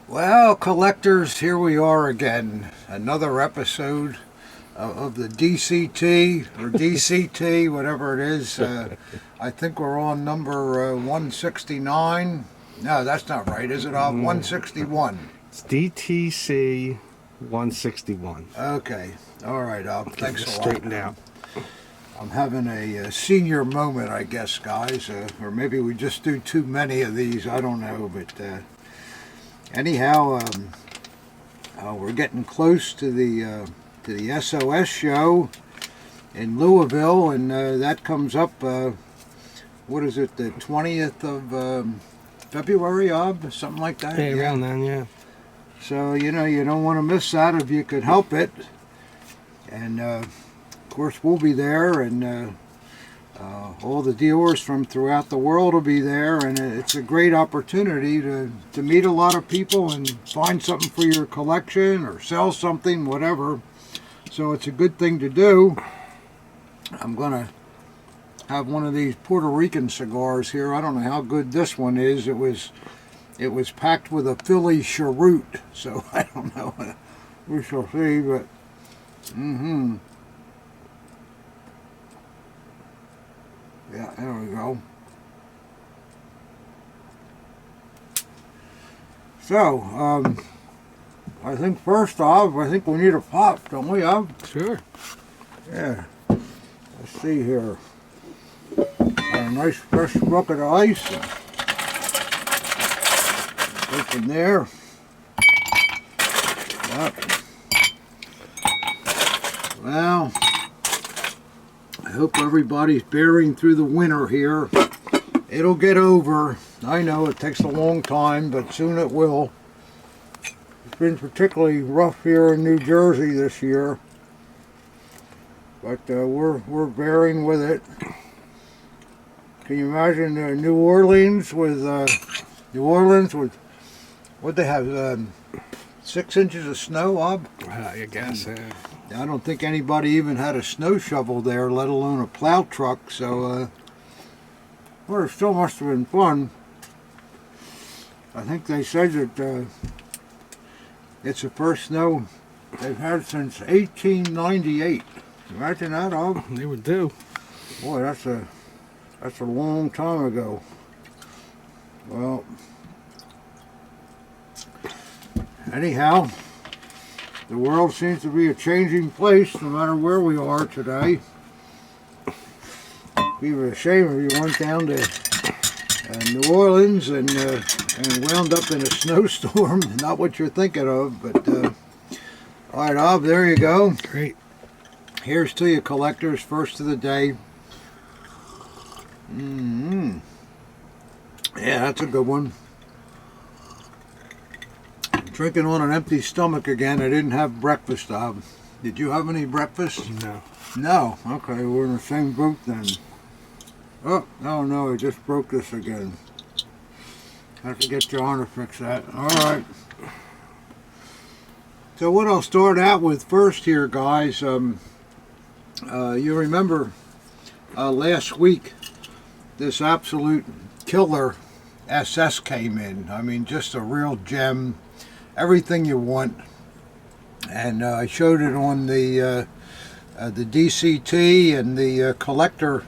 Well, collectors, here we are again. Another episode of the DCT or DCT, whatever it is. I think we're on number 169. No, that's not right, is it? 161. It's DTC 161. Okay. All right, thanks a lot. Straightened out. I'm having a senior moment, I guess, guys. Or maybe we just do too many of these. I don't know, but... Anyhow, we're getting close to the SOS show in Louisville, and that comes up, what is it, the 20th of February, something like that? Yeah, around then, yeah. So, you don't want to miss that if you could help it. And, of course, we'll be there, and all the dealers from throughout the world will be there, and it's a great opportunity to meet a lot of people and find something for your collection or sell something, whatever. So it's a good thing to do. I'm going to have one of these Puerto Rican cigars here. I don't know how good this one is. It was packed with a Philly cheroot, so I don't know. We shall see, but yeah, there we go. So, I think first off, I think we need a pop, don't we, Sure. Yeah. Let's see here. A nice fresh bucket of ice. Open there. Yep. Well, I hope everybody's bearing through the winter here. It'll get over. I know it takes a long time, but soon it will. It's been particularly rough here in New Jersey this year, but we're bearing with it. Can you imagine New Orleans with what they have 6 inches of snow up? I guess. I don't think anybody even had a snow shovel there, let alone a plow truck, so well, it still must have been fun. I think they said that it's the first snow they've had since 1898. Imagine that, They would do. Boy, that's a long time ago. Well, anyhow, the world seems to be a changing place no matter where we are today. It'd be a shame if you went down to New Orleans and wound up in a snowstorm. Not what you're thinking of, but all right, Ob, there you go. Great. Here's to you, collectors. First of the day. Yeah, that's a good one. Drinking on an empty stomach again. I didn't have breakfast, Ob. Did you have any breakfast? No. No? Okay, we're in the same boat then. Oh, no, I just broke this again. Have to get John to fix that. Alright. So what I'll start out with first here, guys, you remember last week this absolute killer SS came in. I mean, just a real gem. Everything you want, and I showed it on the DCT, and the collector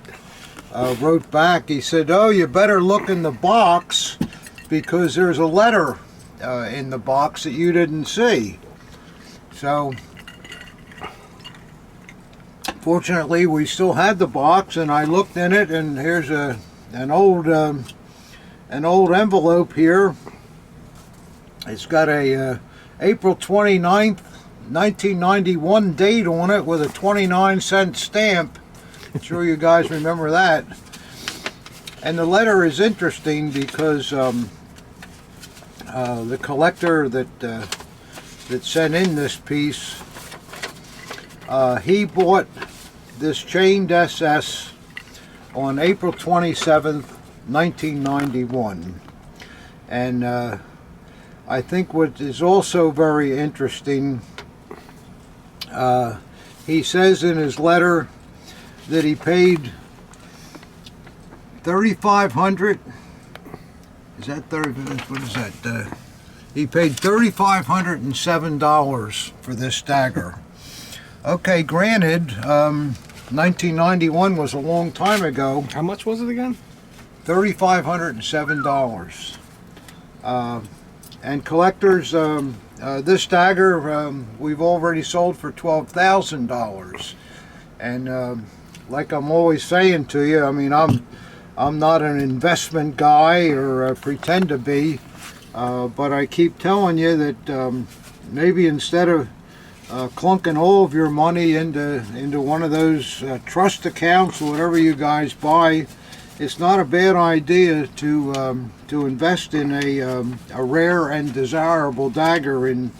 wrote back. He said, "Oh, you better look in the box because there's a letter in the box that you didn't see." So, fortunately, we still had the box, and I looked in it, and here's an old envelope here. It's got a April 29th, 1991 date on it with a 29-cent stamp. I'm sure you guys remember that. And the letter is interesting because the collector that sent in this piece, he bought this chained SS on April 27th, 1991. And I think what is also very interesting, he says in his letter that he paid $3,500. Is that 30 minutes? What is that? He paid $3,507 for this dagger. Okay, granted, 1991 was a long time ago. How much was it again? $3,507. And collectors, this dagger we've already sold for $12,000. And like I'm always saying to you, I mean, I'm not an investment guy or pretend to be, but I keep telling you that maybe instead of clunking all of your money into one of those trust accounts or whatever you guys buy, it's not a bad idea to invest in a rare and desirable dagger in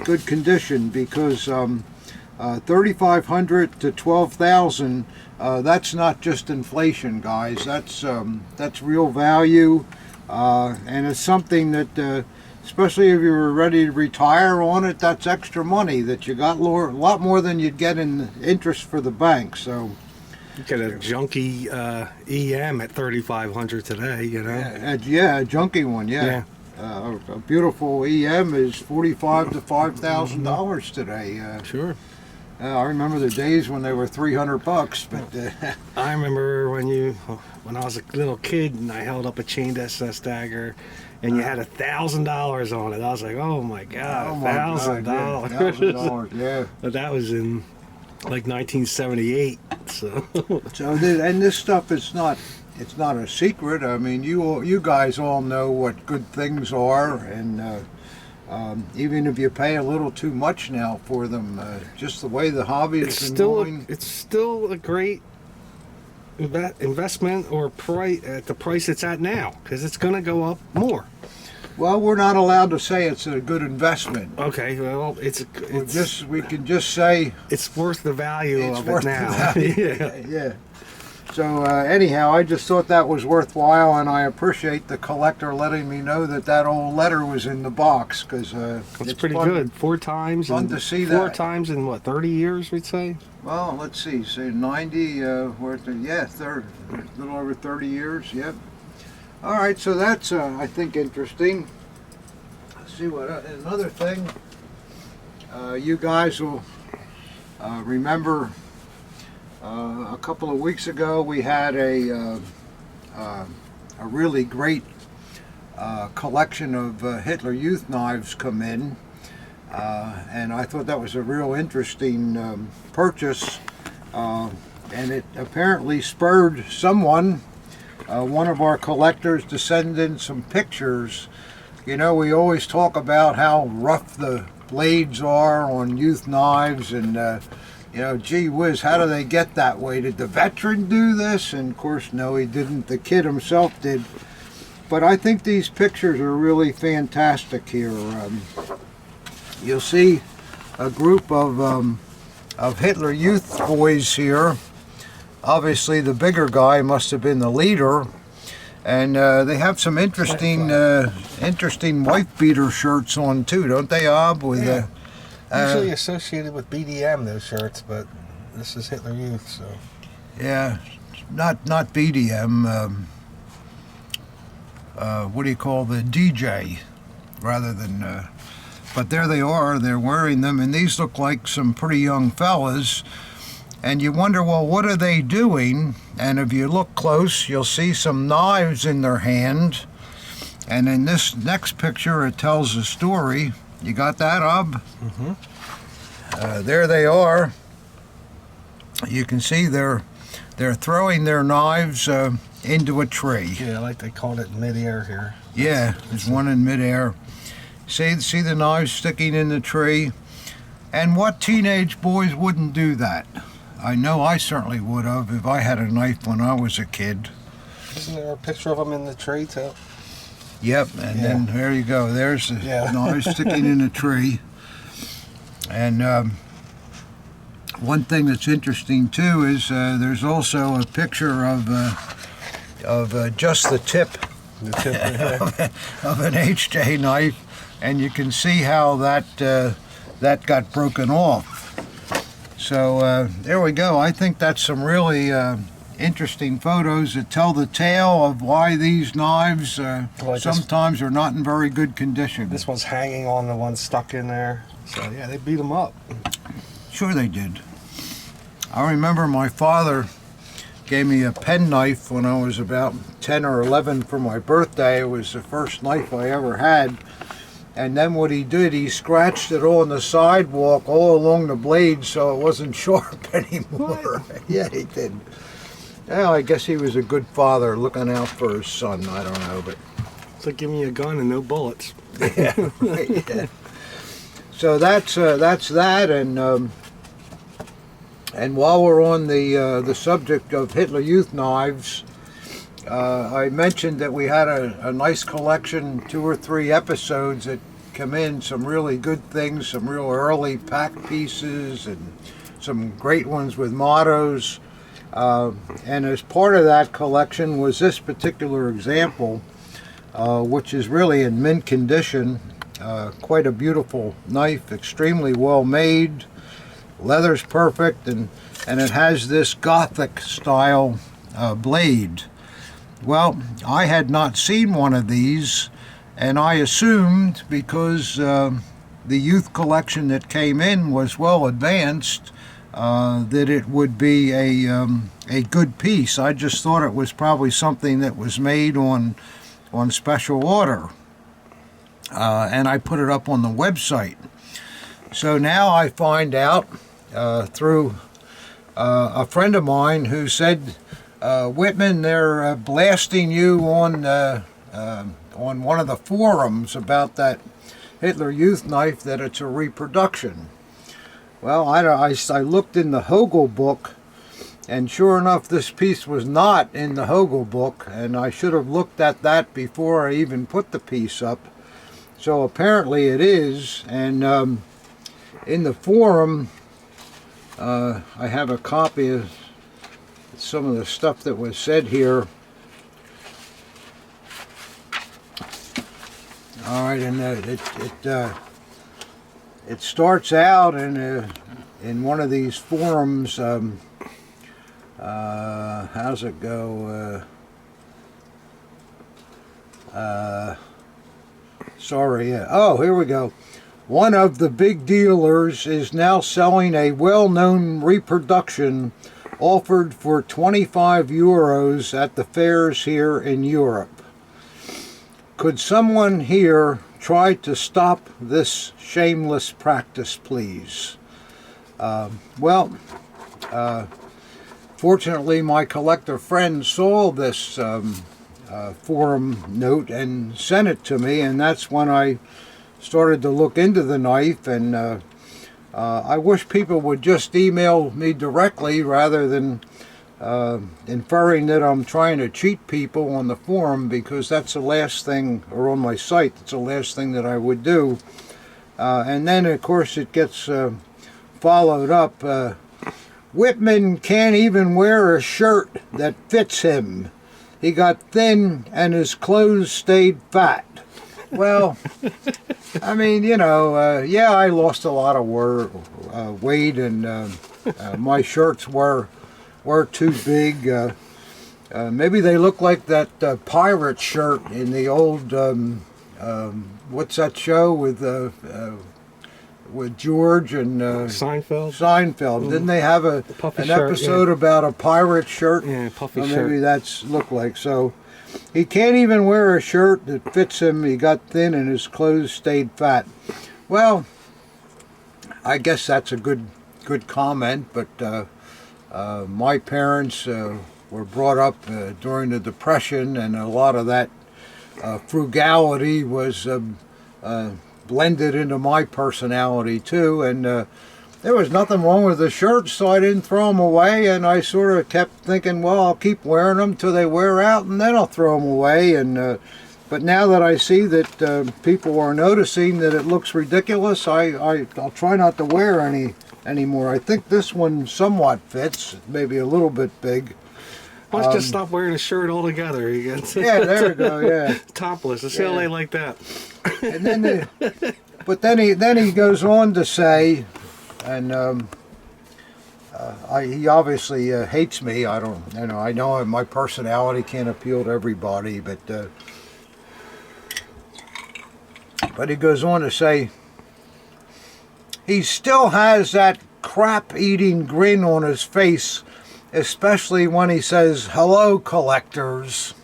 good condition, because 3,500 to 12,000, that's not just inflation, guys. That's real value, and it's something that, especially if you're ready to retire on it, that's extra money that you got, a lot more than you'd get in interest for the bank. So. You get a junky EM at $3,500 today, you know? Yeah, a junky one, yeah. A beautiful EM is $45,000 to $5,000 today. Sure. I remember the days when they were $300, but I remember when I was a little kid and I held up a chained SS dagger and you had $1,000 on it. I was like, oh my God, $1,000. $1,000, yeah. But that was in like 1978. So and this stuff it's not a secret. I mean, you guys all know what good things are, and even if you pay a little too much now for them, just the way the hobby is going, it's still a great investment or price at the price it's at now, because it's going to go up more. Well, we're not allowed to say it's a good investment. Okay, well, we can just say it's worth the value of it now. Yeah. So anyhow, I just thought that was worthwhile, and I appreciate the collector letting me know that old letter was in the box, because it's pretty good. 4 times. Fun to see 4 that. times in what, 30 years, we'd say? Well, let's see. Say 90. A little over 30 years. Yep. All right, so that's I think interesting. Let's see what another thing. You guys will remember a couple of weeks ago we had a really great collection of Hitler Youth knives come in, and I thought that was a real interesting purchase, and it apparently spurred someone. One of our collectors to send in some pictures. You know, we always talk about how rough the blades are on youth knives, and you know, gee whiz, how do they get that way? Did the veteran do this? And of course, no, he didn't. The kid himself did. But I think these pictures are really fantastic here. You'll see a group of Hitler Youth boys here. Obviously, the bigger guy must have been the leader, and they have some interesting wife beater shirts on too, don't they, Ob? With usually associated with BDM, those shirts, but this is Hitler Youth, so yeah, not BDM. What do you call the DJ, rather than? But there they are. They're wearing them, and these look like some pretty young fellas. And you wonder, well, what are they doing? And if you look close, you'll see some knives in their hand. And in this next picture, it tells a story. You got that, Ob? Mm-hmm. There they are. You can see they're throwing their knives into a tree. Yeah, like they called it midair here. Yeah, there's one in midair. See the knives sticking in the tree? And what teenage boys wouldn't do that? I know I certainly would have if I had a knife when I was a kid. Isn't there a picture of them in the tree too? Yep, and then there you go. There's the knife sticking in a tree. And one thing that's interesting too is there's also a picture of just the tip of an HJ knife, and you can see how that got broken off. So there we go. I think that's some really interesting photos that tell the tale of why these knives Like sometimes are not in very good condition. This one's hanging on the one stuck in there. So yeah, they beat them up. Sure they did. I remember my father gave me a penknife when I was about 10 or 11 for my birthday. It was the first knife I ever had. And then what he did, he scratched it on the sidewalk all along the blade so it wasn't sharp anymore. Yeah, he did. Well, I guess he was a good father looking out for his son. I don't know, but It's like giving you a gun and no bullets. yeah, right, yeah. So that's that, and while we're on the subject of Hitler Youth knives, I mentioned that we had a nice collection, 2 or 3 episodes that come in, some really good things, some real early pack pieces, and some great ones with mottos. And as part of that collection was this particular example, which is really in mint condition. Quite a beautiful knife, extremely well made. Leather's perfect, and it has this Gothic style blade. Well, I had not seen one of these, and I assumed because the youth collection that came in was well advanced that it would be a good piece. I just thought it was probably something that was made on special order, and I put it up on the website. So now I find out through a friend of mine who said, Whitman, they're blasting you on one of the forums about that Hitler Youth knife, that it's a reproduction. Well, I looked in the Hogel book, and sure enough, this piece was not in the Hogel book, and I should have looked at that before I even put the piece up. So apparently it is, and in the forum, I have a copy of some of the stuff that was said here. All right, and it starts out in one of these forums. How's it go? Sorry. Yeah. Oh, here we go. One of the big dealers is now selling a well-known reproduction offered for 25 euros at the fairs here in Europe. Could someone here try to stop this shameless practice, please? Fortunately, my collector friend saw this forum note and sent it to me, and that's when I started to look into the knife. And I wish people would just email me directly rather than inferring that I'm trying to cheat people on the forum, because that's the last thing, or on my site, that's the last thing that I would do. And then, of course, it gets followed up. Whitman can't even wear a shirt that fits him. He got thin and his clothes stayed fat. Well, I mean, you know, yeah, I lost a lot of weight, and my shirts were too big. Maybe they look like that pirate shirt in the old, what's that show with George and Seinfeld. Seinfeld. Didn't they have an shirt, episode about a pirate shirt? Yeah, puffy Maybe shirt. that's look like. So he can't even wear a shirt that fits him. He got thin and his clothes stayed fat. Well, I guess that's a good comment, but my parents were brought up during the Depression, and a lot of that frugality was blended into my personality too, and there was nothing wrong with the shirts, so I didn't throw them away, and I sort of kept thinking, well, I'll keep wearing them till they wear out, and then I'll throw them away. And but now that I see that people are noticing that it looks ridiculous, I'll try not to wear any anymore. I think this one somewhat fits, maybe a little bit big. Let's just stop wearing a shirt altogether. You get Yeah, there we go. Yeah, topless. Let's see how they like that. and then but then he goes on to say, and he obviously hates me. I don't, I know my personality can't appeal to everybody, but he goes on to say he still has that crap-eating grin on his face, especially when he says, "Hello, collectors."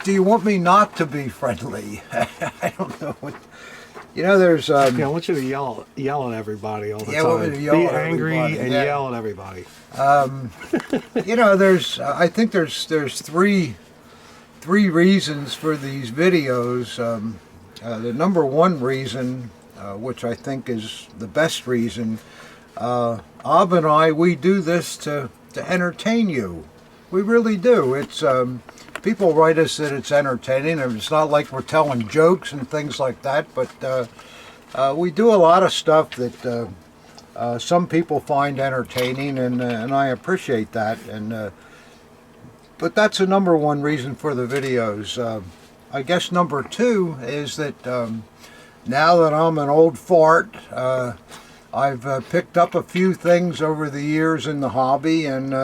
Do you want me not to be friendly? I don't know what. There's. I want you to yell at everybody all the time. I want me to yell Be at angry everybody, and yeah. yell at everybody. There's. I think there's three reasons for these videos. The number one reason, which I think is the best reason, Ab and I, we do this to entertain you. We really do. It's people write us that it's entertaining, and it's not like we're telling jokes and things like that, but we do a lot of stuff that some people find entertaining, and I appreciate that. And but that's the number one reason for the videos. I guess number two is that now that I'm an old fart, I've picked up a few things over the years in the hobby, and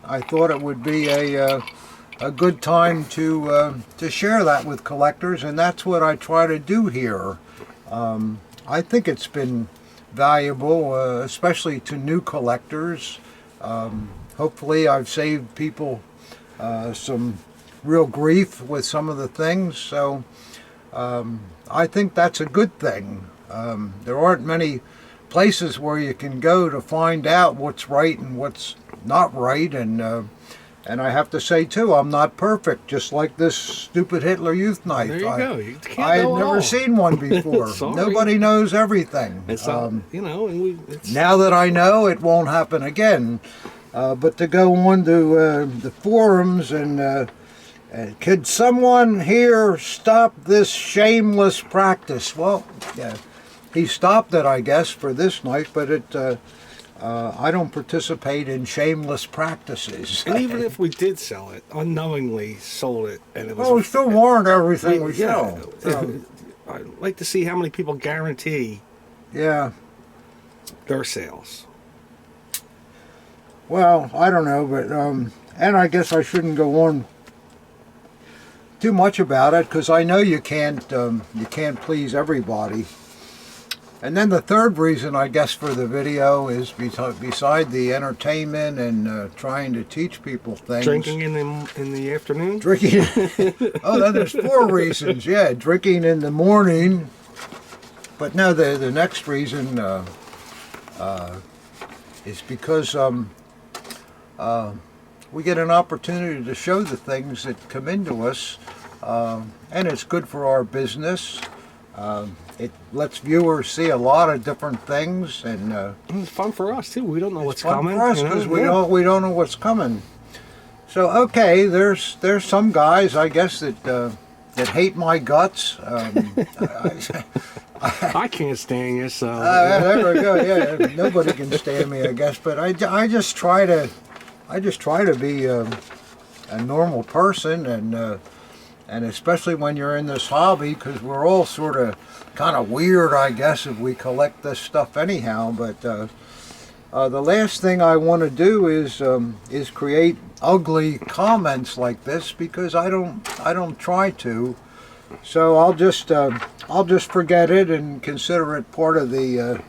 I thought it would be a good time to share that with collectors, and that's what I try to do here. I think it's been valuable, especially to new collectors. Hopefully I've saved people some real grief with some of the things, so I think that's a good thing. There aren't many places where you can go to find out what's right and what's not right, and I have to say too, I'm not perfect, just like this stupid Hitler Youth knife. There you go. You can't I had know it never all. seen one before. Nobody knows everything. It's and it's, now that I know, it won't happen again. But to go on to the forums and could someone here stop this shameless practice? Well, yeah, he stopped it, I guess, for this knife, but it. I don't participate in shameless practices. and even if we did sell it, unknowingly sold it, and it was. Well, we still warrant everything we sell. I'd like to see how many people guarantee Yeah. their sales. Well, I don't know, but and I guess I shouldn't go on too much about it because I know you can't please everybody. And then the third reason, I guess, for the video is beside the entertainment and trying to teach people things. Drinking in the afternoon. Drinking. Oh, then there's four reasons. Yeah, drinking in the morning. But no, the next reason is because we get an opportunity to show the things that come into us, and it's good for our business. It lets viewers see a lot of different things, and It's fun for us too. We don't know what's fun coming. for us because we don't know what's coming. So okay, there's some guys, I guess, that hate my guts. I can't stand you, so. There we go. Yeah, nobody can stand me, I guess. But I just try to be a normal person, and especially when you're in this hobby, because we're all sort of kind of weird, I guess, if we collect this stuff anyhow. But the last thing I want to do is create ugly comments like this, because I don't try to. So I'll just forget it and consider it part of the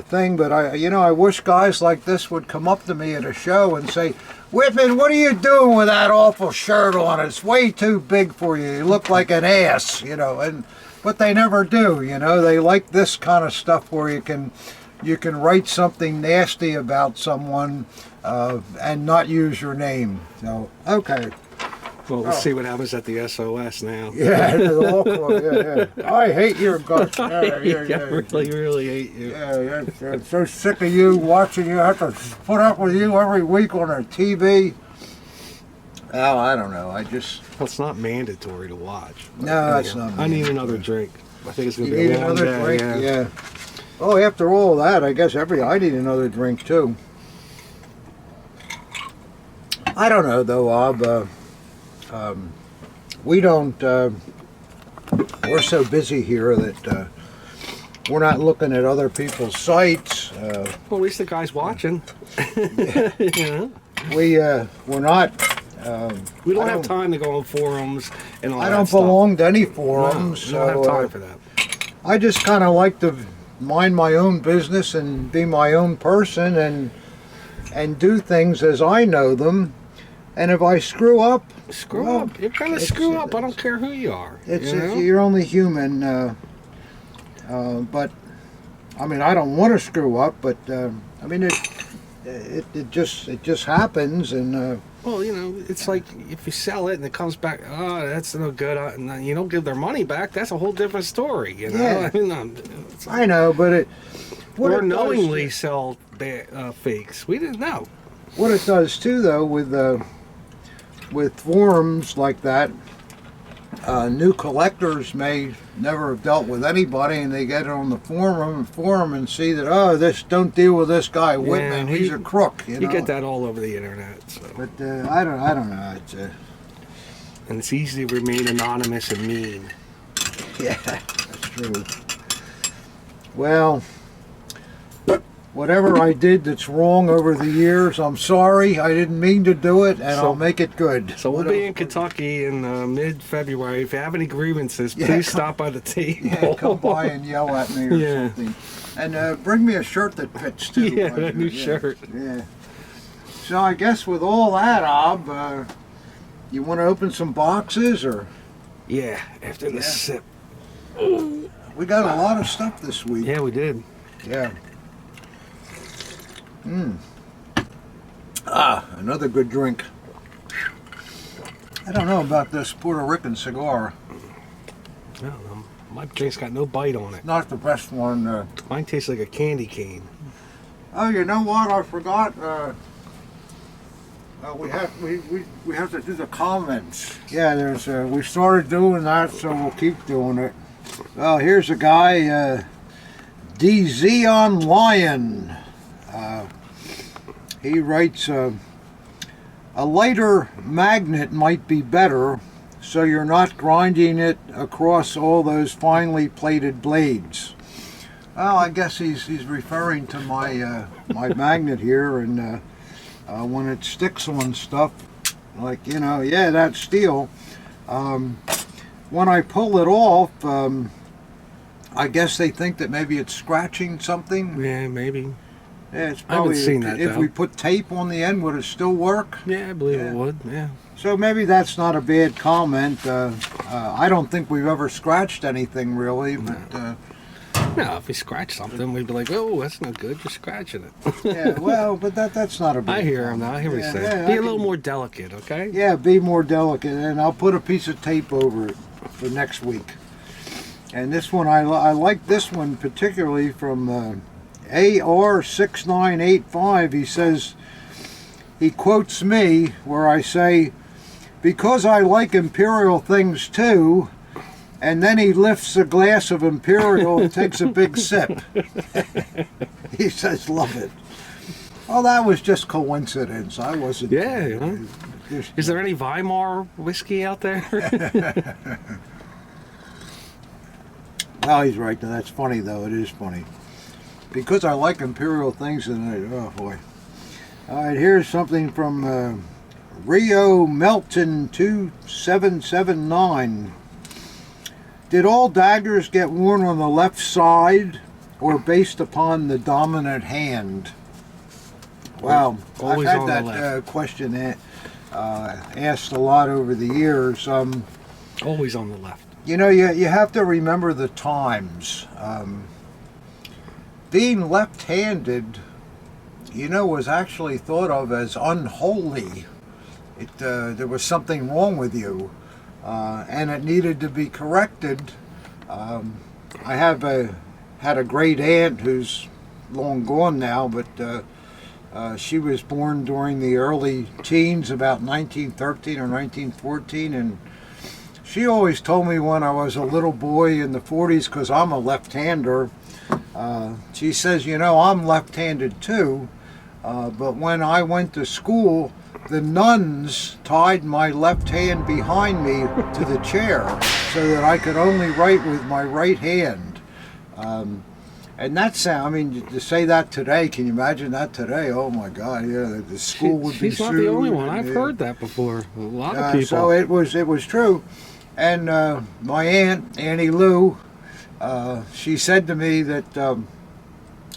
thing. But I wish guys like this would come up to me at a show and say, "Whitman, what are you doing with that awful shirt on? It's way too big for you. You look like an ass," but they never do. They like this kind of stuff where you can write something nasty about someone and not use your name. So okay. Well, we'll see what happens at the SOS now. Yeah, the local, yeah. I hate your guts. Yeah, really hate you. Yeah, I'm so sick of you watching you. I have to put up with you every week on our TV. Oh, I don't know. Well, it's not mandatory to watch. No, it's not. I need another drink. I think it's going You to be need a long another day. drink? Yeah. Oh, after all that, I guess I need another drink too. I don't know though, Ob. We don't we're so busy here that we're not looking at other people's sites. Well, at least the guy's watching. You know? We're not. We don't have time to go on forums and all I that don't stuff. belong to any forums. No, we don't have so, time for that. I just kind of like to mind my own business and be my own person and do things as I know them. And if I screw up, well, You're gonna screw up. I don't care who you are. you're only human. But I mean, I don't want to screw up. But I mean, it just happens. And well, you know, it's like if you sell it and it comes back, oh, that's no good, and then you don't give their money back. That's a whole different story. You know, Yeah. I mean, I know, but what or it knowingly does, sell fakes. We didn't know. what it does too, though, with forums like that, new collectors may never have dealt with anybody, and they get it on the forum and see that, oh, don't deal with this guy Whitman. He's a crook. You know? get that all over the internet. So. But I don't know. It's, And it's easy to remain anonymous and mean. yeah, that's true. Well, whatever I did that's wrong over the years, I'm sorry. I didn't mean to do it, and I'll make it good. So we'll be in Kentucky in mid-February. If you have any grievances, please stop by the table. Yeah, come by and yell at me or something. And bring me a shirt that fits too. Yeah, a new shirt. Yeah. So I guess with all that, Ob, you want to open some boxes, or Yeah, after the sip. we got a lot of stuff this week. Yeah, we did. Yeah. Another good drink. I don't know about this Puerto Rican cigar. I don't know. My drink's got no bite on it. Not the best one. Mine tastes like a candy cane. Oh, you know what? I forgot. We have to do the comments. Yeah, there's. We started doing that, so we'll keep doing it. Well, here's a guy, DZ Lion. He writes, a lighter magnet might be better, so you're not grinding it across all those finely plated blades. Well, I guess he's referring to my my magnet here, and when it sticks on stuff, like, you know, yeah, that's steel. When I pull it off, I guess they think that maybe it's scratching something. Yeah, maybe. Yeah, it's I haven't probably, seen that, if though. we put tape on the end, would it still work? Yeah, I believe Yeah. it would. Yeah. So maybe that's not a bad comment. I don't think we've ever scratched anything really, but No, if we scratch something, we'd be like, "Oh, that's not good. You're scratching it." yeah, well, but that's not a bad I hear him now. I hear what he's saying. Be a little more delicate, okay? Yeah, be more delicate, and I'll put a piece of tape over it for next week. And this one, I like this one particularly from AR6985. He says, he quotes me where I say, "Because I like Imperial things too," and then he lifts a glass of Imperial and takes a big sip. He says, "Love it." Well, that was just coincidence. I wasn't. Yeah, you know. Is there any Weimar whiskey out there? Well, he's right. That's funny, though. It is funny. Because I like Imperial things, and oh boy. All right, here's something from Rio Melton 2779. Did all daggers get worn on the left side, or based upon the dominant hand? Wow, Always I've on had the that question asked a lot over the years. Always on the left. You know, you have to remember the times. Being left-handed, you know, was actually thought of as unholy. There was something wrong with you, and it needed to be corrected. I have had a great aunt who's long gone now, but she was born during the early teens, about 1913 or 1914, and she always told me when I was a little boy in the 40s, because I'm a left-hander, she says, you know, I'm left-handed too, but when I went to school, the nuns tied my left hand behind me to the chair so that I could only write with my right hand. And that sound, I mean, to say that today, can you imagine that today? Oh my God, yeah, the school would be sued. She's not the only one. I've heard that before. A lot of people. So it was true. And my aunt, Annie Lou, she said to me that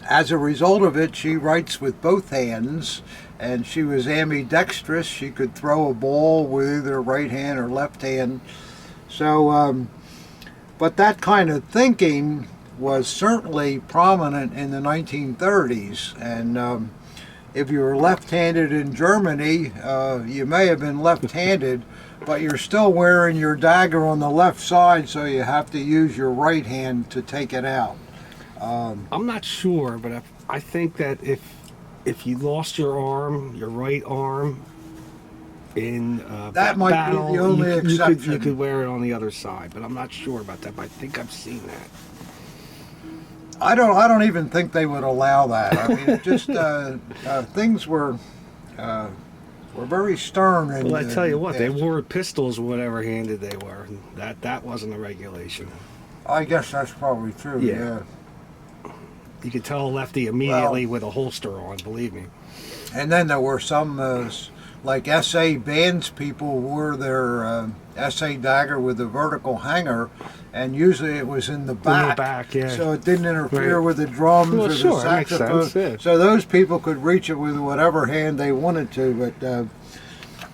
as a result of it, she writes with both hands, and she was ambidextrous. She could throw a ball with either right hand or left hand. So, but that kind of thinking was certainly prominent in the 1930s. And if you were left-handed in Germany, you may have been left-handed, but you're still wearing your dagger on the left side, so you have to use your right hand to take it out. I'm not sure, but I think that if you lost your arm, your right arm, in that might battle, be the only exception. You could wear it on the other side, but I'm not sure about that. But I think I've seen that. I don't even think they would allow that. I mean, it just things were very stern. Well, I tell you what, they wore pistols, whatever handed they were. That wasn't a regulation. I guess that's probably true. Yeah. You could tell a lefty immediately with a holster on, believe me. And then there were some, like SA bands people wore their SA dagger with a vertical hanger, and usually it was in the back. In the back, yeah. So it didn't interfere with the drums or the saxophone. Makes sense, yeah. So those people could reach it with whatever hand they wanted to.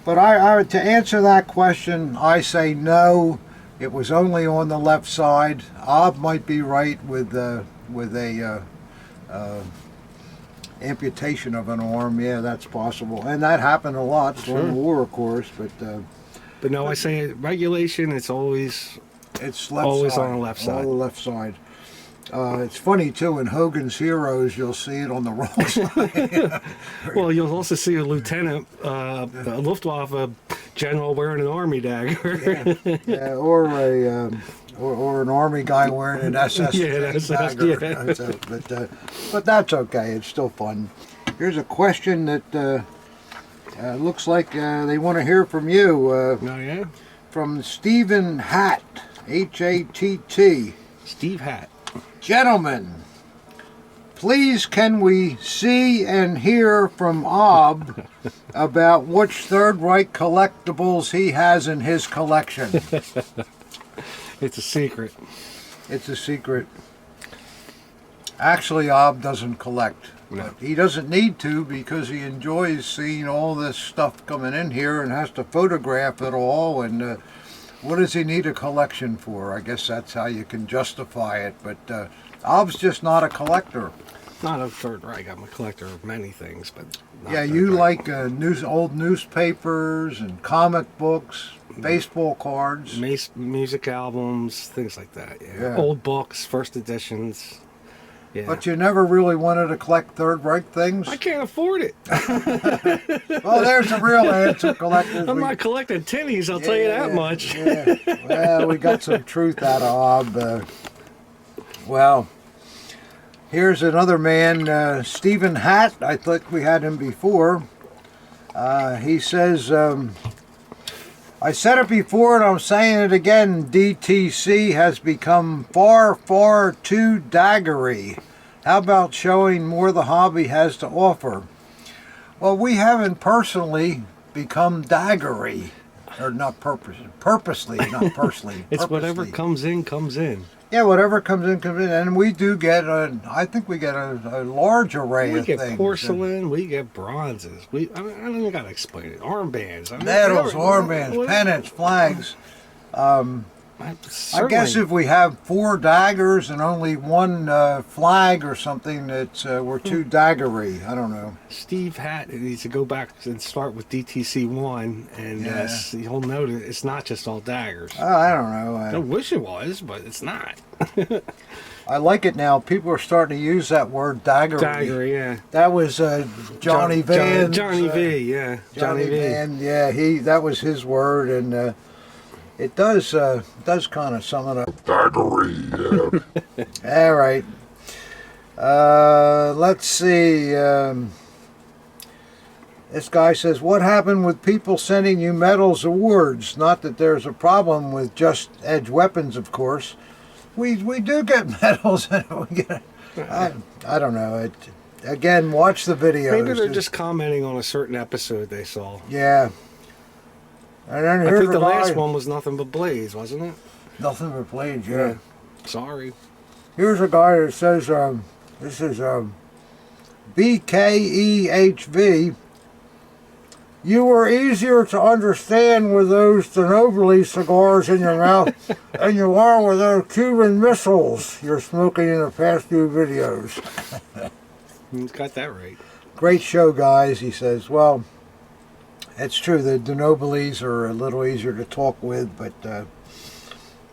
But I to answer that question, I say no. It was only on the left side. Ob might be right with a amputation of an arm. Yeah, that's possible, and that happened a lot during the war, of course. But no, I say regulation. It's always left always side, on the left side. On the left side. It's funny too. In Hogan's Heroes, you'll see it on the wrong side. Well, you'll also see a lieutenant, a Luftwaffe general wearing an army dagger. Yeah, or an army guy wearing an SS dagger. But that's okay. It's still fun. Here's a question that looks like they want to hear from you. Oh yeah. From Stephen Hatt, Hatt. Steve Hatt. Gentlemen, please can we see and hear from Ob about which Third Reich collectibles he has in his collection? It's a secret. It's a secret. Actually, Ob doesn't collect. No. But he doesn't need to because he enjoys seeing all this stuff coming in here and has to photograph it all. And what does he need a collection for? I guess that's how you can justify it. But Ob's just not a collector. Not a Third Reich. I'm a collector of many things, but not yeah, Third you Reich. like old newspapers and comic books, baseball cards, music albums, things like that. Yeah. Old books, first editions. Yeah. But you never really wanted to collect Third Reich things? I can't afford it. Well, there's the real answer, collectors. I'm not collecting tinnies, I'll tell you that much. Yeah. Well, we got some truth out of Ob. Well, here's another man, Stephen Hatt. I think we had him before. He says, I said it before and I'm saying it again, DTC has become far, far too daggery. How about showing more the hobby has to offer? Well, we haven't personally become daggery. Or not purposely, not personally. It's purposely. whatever comes in, comes in. Yeah, whatever comes in, comes in. And we do get, I think we get a large array of things. We get porcelain, we get bronzes. I don't even got to explain it. Armbands. Medals, armbands, pennants, flags. I guess if we have 4 daggers and only 1 flag or something, we're too daggery. I don't know. Steve Hatt needs to go back and start with DTC 1, and he'll know that it's not just all daggers. I don't know. I wish it was, but it's not. I like it now. People are starting to use that word daggery. Daggery, yeah. That was Johnny Van. Johnny V, yeah. Johnny Van, yeah. That was his word, and it does kind of sum it up. Daggery, yeah. All right. Let's see. This guy says, what happened with people sending you medals awards? Not that there's a problem with Just Edge weapons, of course. We do get medals. We get, I don't know. Again, watch the videos. Maybe they're just commenting on a certain episode they saw. Yeah. And then I here's think the a guy, last one was Nothing But Blaze, wasn't it? Nothing but blades, yeah. Sorry. Here's a guy that says, this is BKEHV. You were easier to understand with those Denobili cigars in your mouth than you are with those Cuban missiles you're smoking in the past few videos. He's got that right. Great show, guys, he says. Well, it's true, the Denobilis are a little easier to talk with, but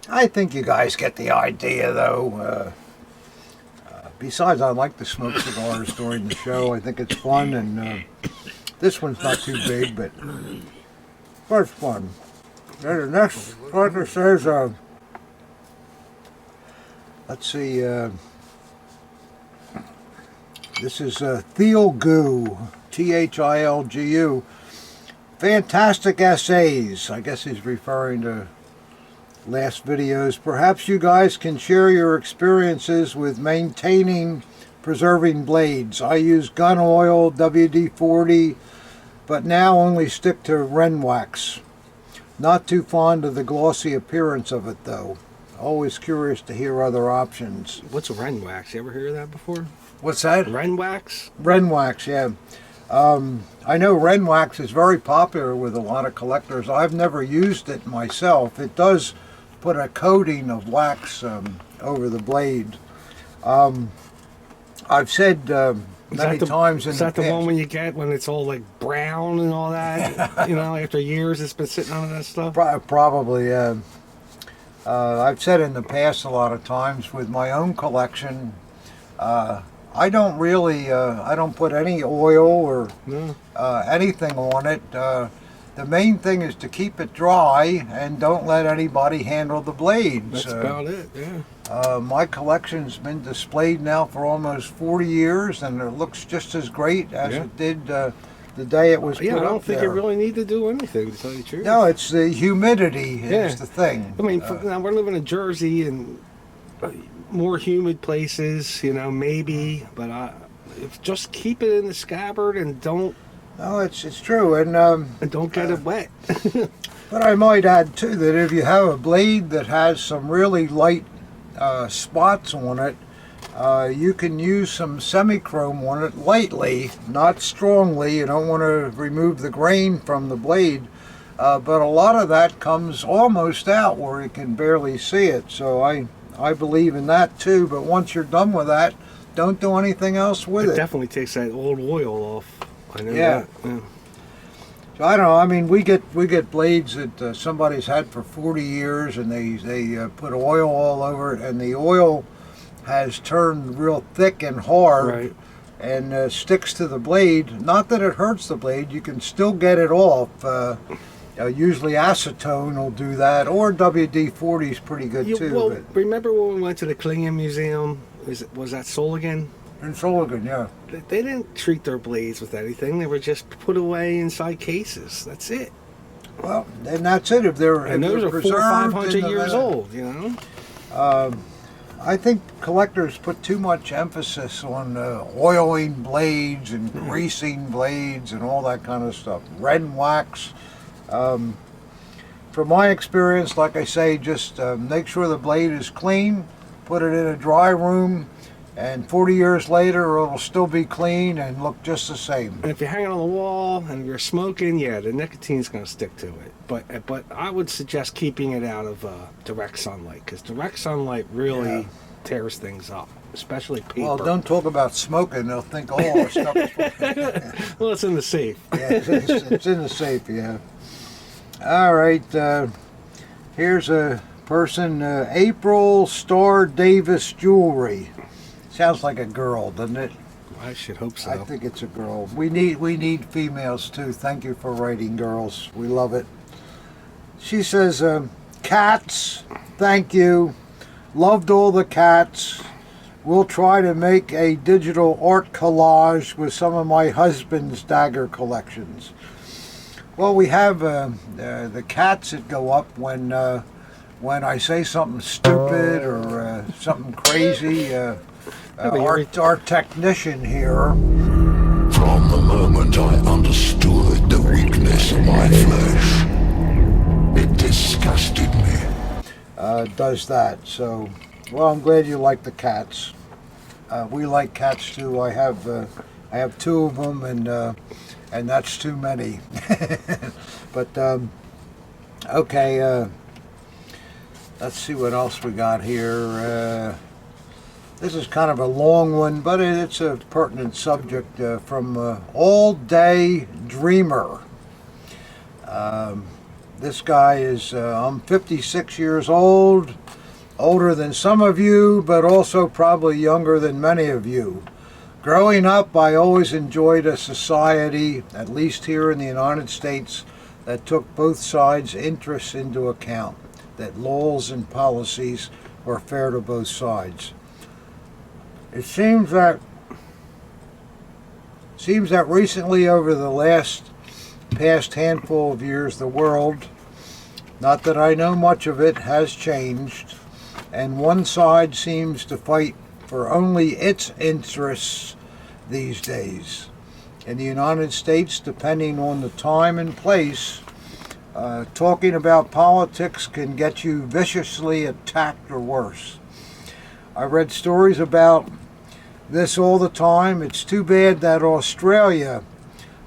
I think you guys get the idea, though. Besides, I like to smoke cigars during the show. I think it's fun, and this one's not too big, but it's fun. Then the next partner says, let's see, this is Thilgu, Thilgu. Fantastic essays. I guess he's referring to last videos. Perhaps you guys can share your experiences with preserving blades. I use gun oil, WD-40, but now only stick to Ren wax. Not too fond of the glossy appearance of it, though. Always curious to hear other options. What's Ren wax? You ever hear of that before? What's that? Ren wax? Ren wax, yeah. I know Ren wax is very popular with a lot of collectors. I've never used it myself. It does put a coating of wax over the blade. I've said many times in the past. Is that the one when you get when it's all like brown and all that? You know, after years it's been sitting on that stuff? Probably, yeah. I've said in the past a lot of times with my own collection, I don't really, I don't put any oil or anything on it. The main thing is to keep it dry and don't let anybody handle the blades. That's about it, yeah. My collection's been displayed now for almost 40 years, and it looks just as great as it did the day it was put up there. I don't think you really need to do anything, to tell you the truth. No, it's the humidity is the thing. I mean, now we're living in Jersey and more humid places, you know, maybe, but just keep it in the scabbard and don't. No, it's true, and don't get it wet. But I might add too that if you have a blade that has some really light spots on it, you can use some semi-chrome on it lightly, not strongly. You don't want to remove the grain from the blade, but a lot of that comes almost out where you can barely see it. So I believe in that too. But once you're done with that, don't do anything else with it. It definitely takes that old oil off. I know that. Yeah. So I don't know. I mean, we get blades that somebody's had for 40 years, and they put oil all over it, and the oil has turned real thick and hard, right, and sticks to the blade. Not that it hurts the blade. You can still get it off. Usually acetone will do that, or WD-40 is pretty good too. Well, but remember when we went to the Klingen Museum? Was that Soligan? in Sullivan, yeah. They didn't treat their blades with anything. They were just put away inside cases. That's it. Well, and that's it. If they're and those are 400 or 500 years old, you know. I think collectors put too much emphasis on oiling blades and greasing blades and all that kind of stuff. Red wax. From my experience, like I say, just make sure the blade is clean, put it in a dry room, and 40 years later it'll still be clean and look just the same. And if you're hanging on the wall and you're smoking, yeah, the nicotine's going to stick to it. But I would suggest keeping it out of direct sunlight, because direct sunlight really tears things up, especially paper. Well, don't talk about smoking. They'll think, oh, our stuff is well, it's in the safe. Yeah, it's in the safe, yeah. All right, here's a person, April Star Davis Jewelry. Sounds like a girl, doesn't it? I should hope so. I think it's a girl. We need females too. Thank you for writing, girls. We love it. She says, cats, thank you. Loved all the cats. we'll try to make a digital art collage with some of my husband's dagger collections. Well, we have the cats that go up when I say something stupid or something crazy. Our technician here. From the moment I understood the weakness of my flesh, it disgusted me. Does that. So, well, I'm glad you like the cats. We like cats too. I have 2 of them, and that's too many. But okay. Let's see what else we got here. This is kind of a long one, but it's a pertinent subject from All Day Dreamer. This guy is, I'm 56 years old, older than some of you, but also probably younger than many of you. Growing up, I always enjoyed a society, at least here in the United States, that took both sides' interests into account, that laws and policies were fair to both sides. It seems that recently, over the past handful of years, the world, not that I know much of it, has changed, and one side seems to fight for only its interests these days. In the United States, depending on the time and place, talking about politics can get you viciously attacked or worse. I read stories about this all the time. It's too bad that Australia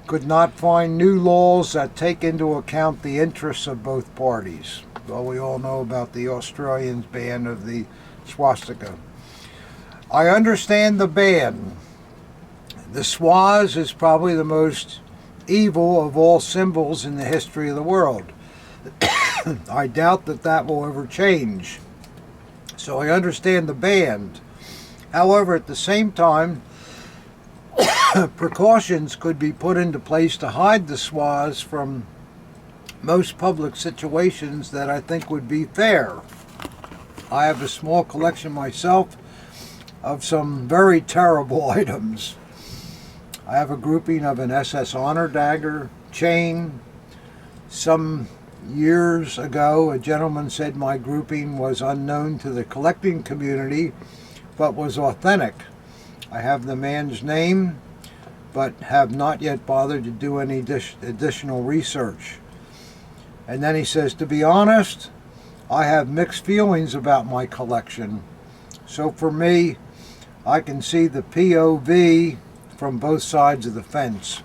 could not find new laws that take into account the interests of both parties. Well, we all know about the Australians' ban of the swastika. I understand the ban. The swaz is probably the most evil of all symbols in the history of the world. I doubt that will ever change. So I understand the ban. However, at the same time, precautions could be put into place to hide the swaz from most public situations that I think would be fair. I have a small collection myself of some very terrible items. I have a grouping of an SS Honor dagger, chain. Some years ago, a gentleman said my grouping was unknown to the collecting community, but was authentic. I have the man's name, but have not yet bothered to do any additional research. And then he says, to be honest, I have mixed feelings about my collection. So for me, I can see the POV from both sides of the fence.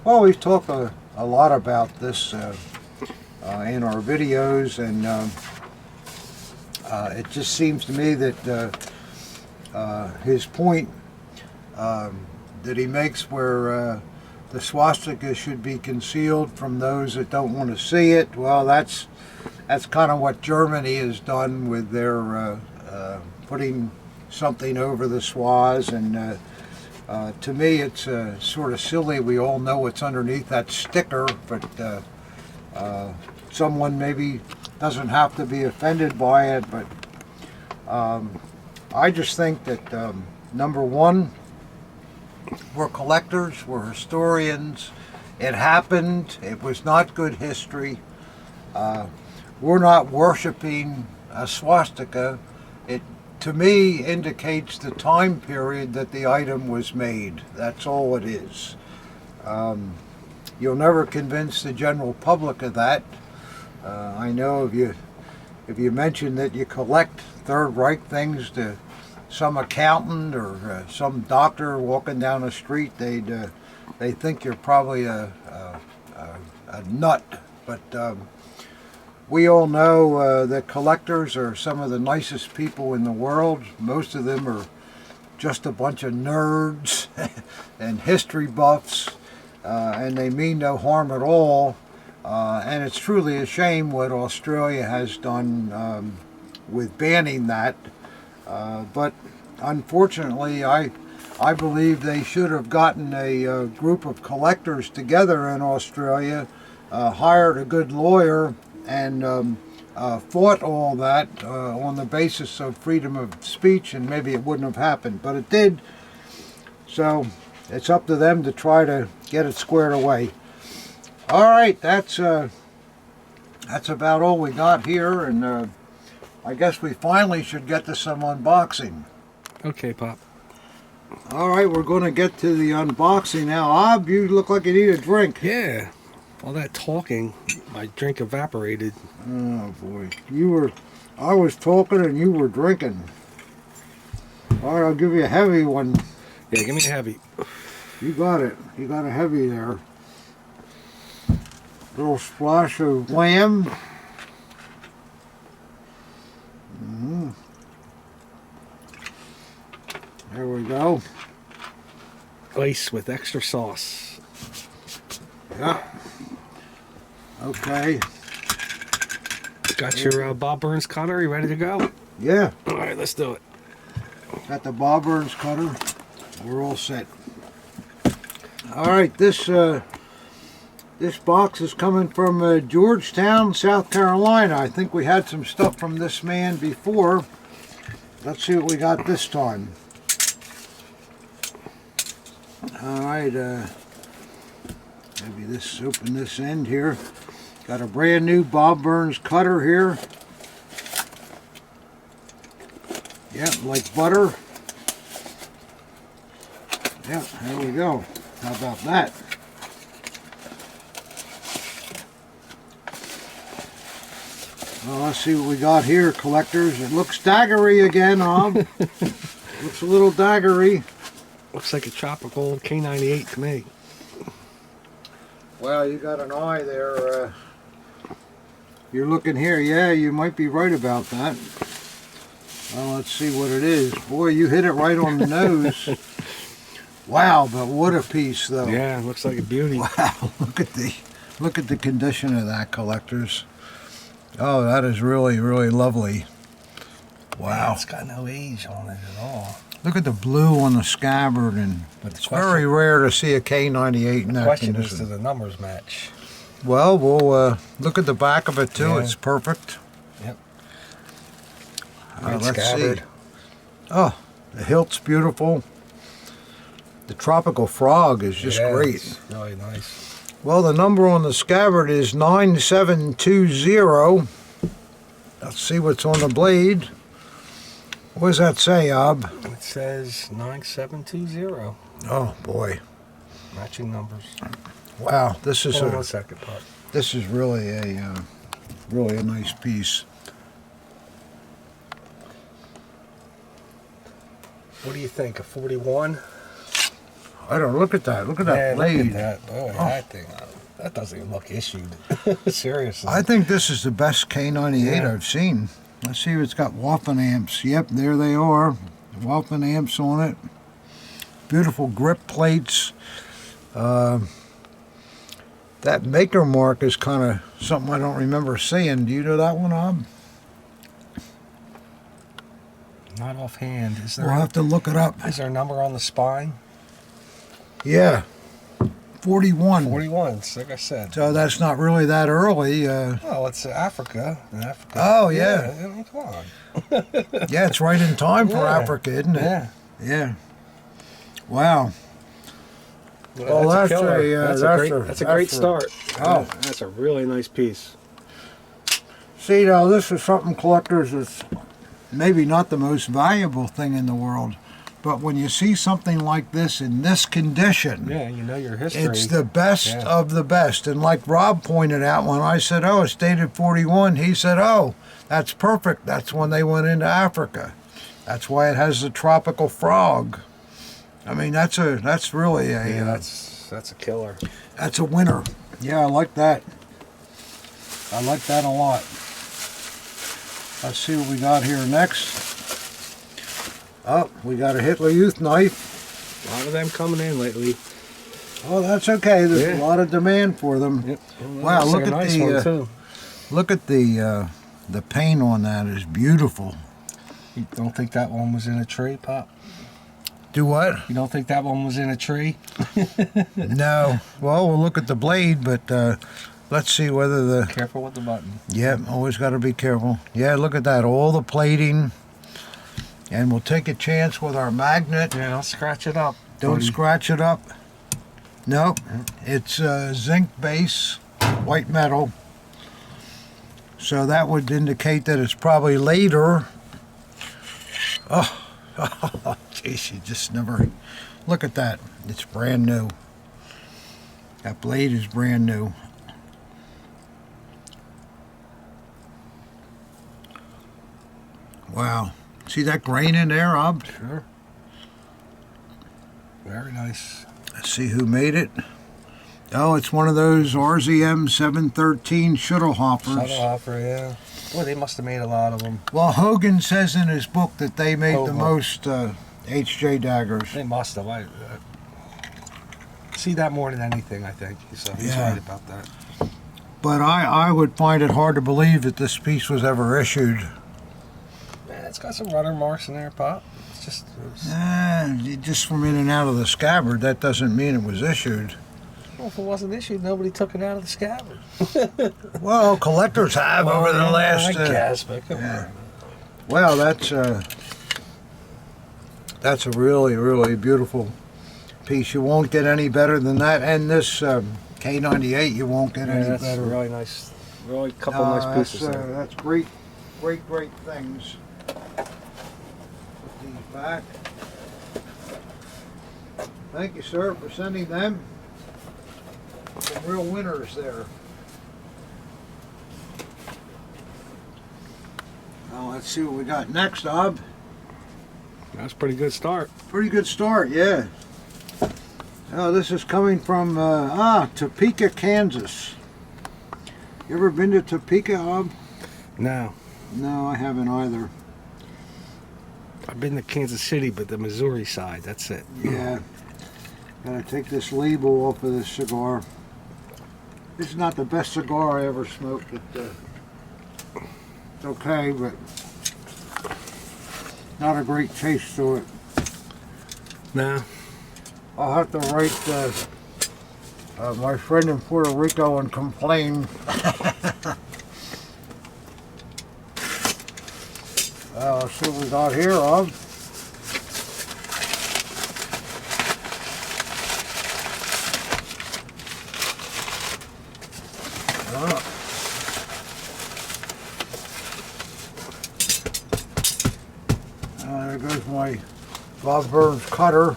Well, we've talked a lot about this in our videos, and it just seems to me that his point that he makes where the swastika should be concealed from those that don't want to see it, well, that's kind of what Germany has done with their putting something over the swaz, and to me it's sort of silly. We all know what's underneath that sticker, but someone maybe doesn't have to be offended by it, but I just think that number one, we're collectors, we're historians. It happened. It was not good history. We're not worshiping a swastika. It, to me, indicates the time period that the item was made. That's all it is. You'll never convince the general public of that. I know if you mention that you collect Third Reich things to some accountant or some doctor walking down the street, they think you're probably a nut. But we all know that collectors are some of the nicest people in the world. Most of them are just a bunch of nerds and history buffs, and they mean no harm at all. And it's truly a shame what Australia has done with banning that. But unfortunately, I believe they should have gotten a group of collectors together in Australia, hired a good lawyer, and fought all that on the basis of freedom of speech, and maybe it wouldn't have happened, but it did. So it's up to them to try to get it squared away. All right, that's about all we got here, and I guess we finally should get to some unboxing. Okay, Pop. All right, we're going to get to the unboxing now. Ob, you look like you need a drink. Yeah. All that talking, my drink evaporated. Oh boy, I was talking and you were drinking. All right, I'll give you a heavy one. Yeah, give me a heavy. You got it. You got a heavy there. Little splash of lamb. There we go. Ice with extra sauce. Yeah. Okay. Got your Bob Burns cutter? You ready to go? Yeah. All right, let's do it. Got the Bob Burns cutter. We're all set. All right, this box is coming from Georgetown, South Carolina. I think we had some stuff from this man before. Let's see what we got this time. All right, maybe open this end here. Got a brand new Bob Burns cutter here. Yep, like butter. Yep, there we go. How about that? Well, let's see what we got here, collectors. It looks daggery again, Ob. Looks a little daggery. Looks like a tropical K98 to me. Well, you got an eye there. You're looking here. Yeah, you might be right about that. Well, let's see what it is. Boy, you hit it right on the nose. Wow, but what a piece, though. Yeah, looks like a beauty. Wow, look at the condition of that, collectors. Oh, that is really, really lovely. Wow. It's got no age on it at all. Look at the blue on the scabbard, and it's very rare to see a K98 in that Question is, condition. do the numbers match? Well, we'll look at the back of it too. Yeah. It's perfect. Yep. Let's Scabbard. see. Oh, the hilt's beautiful. The tropical frog is just great. It's really nice. Well, the number on the scabbard is 9720. Let's see what's on the blade. What does that say, Ob? It says 9720. Oh boy! Matching numbers. Wow, this is Hold on 1 second, Pop. this is really a nice piece. What do you think? A 41? I don't look at that. Look at that blade. Look at that. Boy, that thing. That doesn't even look issued. Seriously. I think this is the best K98 Yeah. I've seen. Let's see if it's got Waffen amps. Yep, there they are. Waffen amps on it. Beautiful grip plates. That maker mark is kind of something I don't remember seeing. Do you know that one, Ob? Not offhand. Is there? We'll have to look it up. Is there a number on the spine? Yeah, 41. 41. Like I said. So that's not really that early. Well, it's Africa. Oh, yeah. I mean, come on. Yeah, it's right in time for Yeah. Africa, isn't it? Yeah. Yeah. Wow. Well, that's that's a killer. a- That's a great start. Oh. That's a really nice piece. See, now this is something, collectors, that's maybe not the most valuable thing in the world, but when you see something like this in this condition, Yeah, you know your history. it's the best Yeah. of the best. And like Rob pointed out, when I said, oh, it's dated 41, he said, oh, that's perfect. That's when they went into Africa. That's why it has the tropical frog. I mean, that's really a Yeah, that's a killer. that's a winner. Yeah, I like that. I like that a lot. Let's see what we got here next. Oh, we got a Hitler Youth knife. A lot of them coming in lately. Oh, that's okay. There's Yeah. a lot of demand for them. Yep. Wow, Looks look like a at nice the one too. look at the paint on that is beautiful. You don't think that one was in a tree, Pop? Do what? You don't think that one was in a tree? No. Well, we'll look at the blade, but let's see whether the... Careful with the button. Yeah, always got to be careful. Yeah, look at that, all the plating. And we'll take a chance with our magnet. Yeah, I'll scratch it up. Don't buddy. scratch it up. Nope, it's zinc base, white metal. So that would indicate that it's probably later. Oh, jeez, you just never... Look at that, it's brand new. That blade is brand new. Wow. See that grain in there, Ob? Sure. Very nice. Let's see who made it. Oh, it's one of those RZM 713 shuttle hoppers. Shuttlehopper, yeah. Boy, they must have made a lot of them. Well, Hogan says in his book that they made the Hogan. most HJ daggers. They must have. I see that more than anything, I think. So he's Yeah. right about that. But I would find it hard to believe that this piece was ever issued. Man, it's got some runner marks in there, Pop. It's just... Just from in and out of the scabbard, that doesn't mean it was issued. Well, if it wasn't issued, nobody took it out of the scabbard. Well, collectors have over the last... I guess, but come yeah. on. Well, that's a really, really beautiful piece. You won't get any better than that. And this K98, you won't get any That's better. really nice. Really, couple nice pieces there. That's great, great, great things. Put these back. Thank you, sir, for sending them. Some real winners there. Now let's see what we got next, Ob. That's a pretty good start. Pretty good start, yeah. Oh, this is coming from Topeka, Kansas. You ever been to Topeka, Ob? No. No, I haven't either. I've been to Kansas City, but the Missouri side, that's it. Yeah. Gotta take this label off of this cigar. This is not the best cigar I ever smoked. It's okay, but not a great taste to it. No. I'll have to write my friend in Puerto Rico and complain. Let's see what we got here, Rob. There goes my Bob Burns cutter.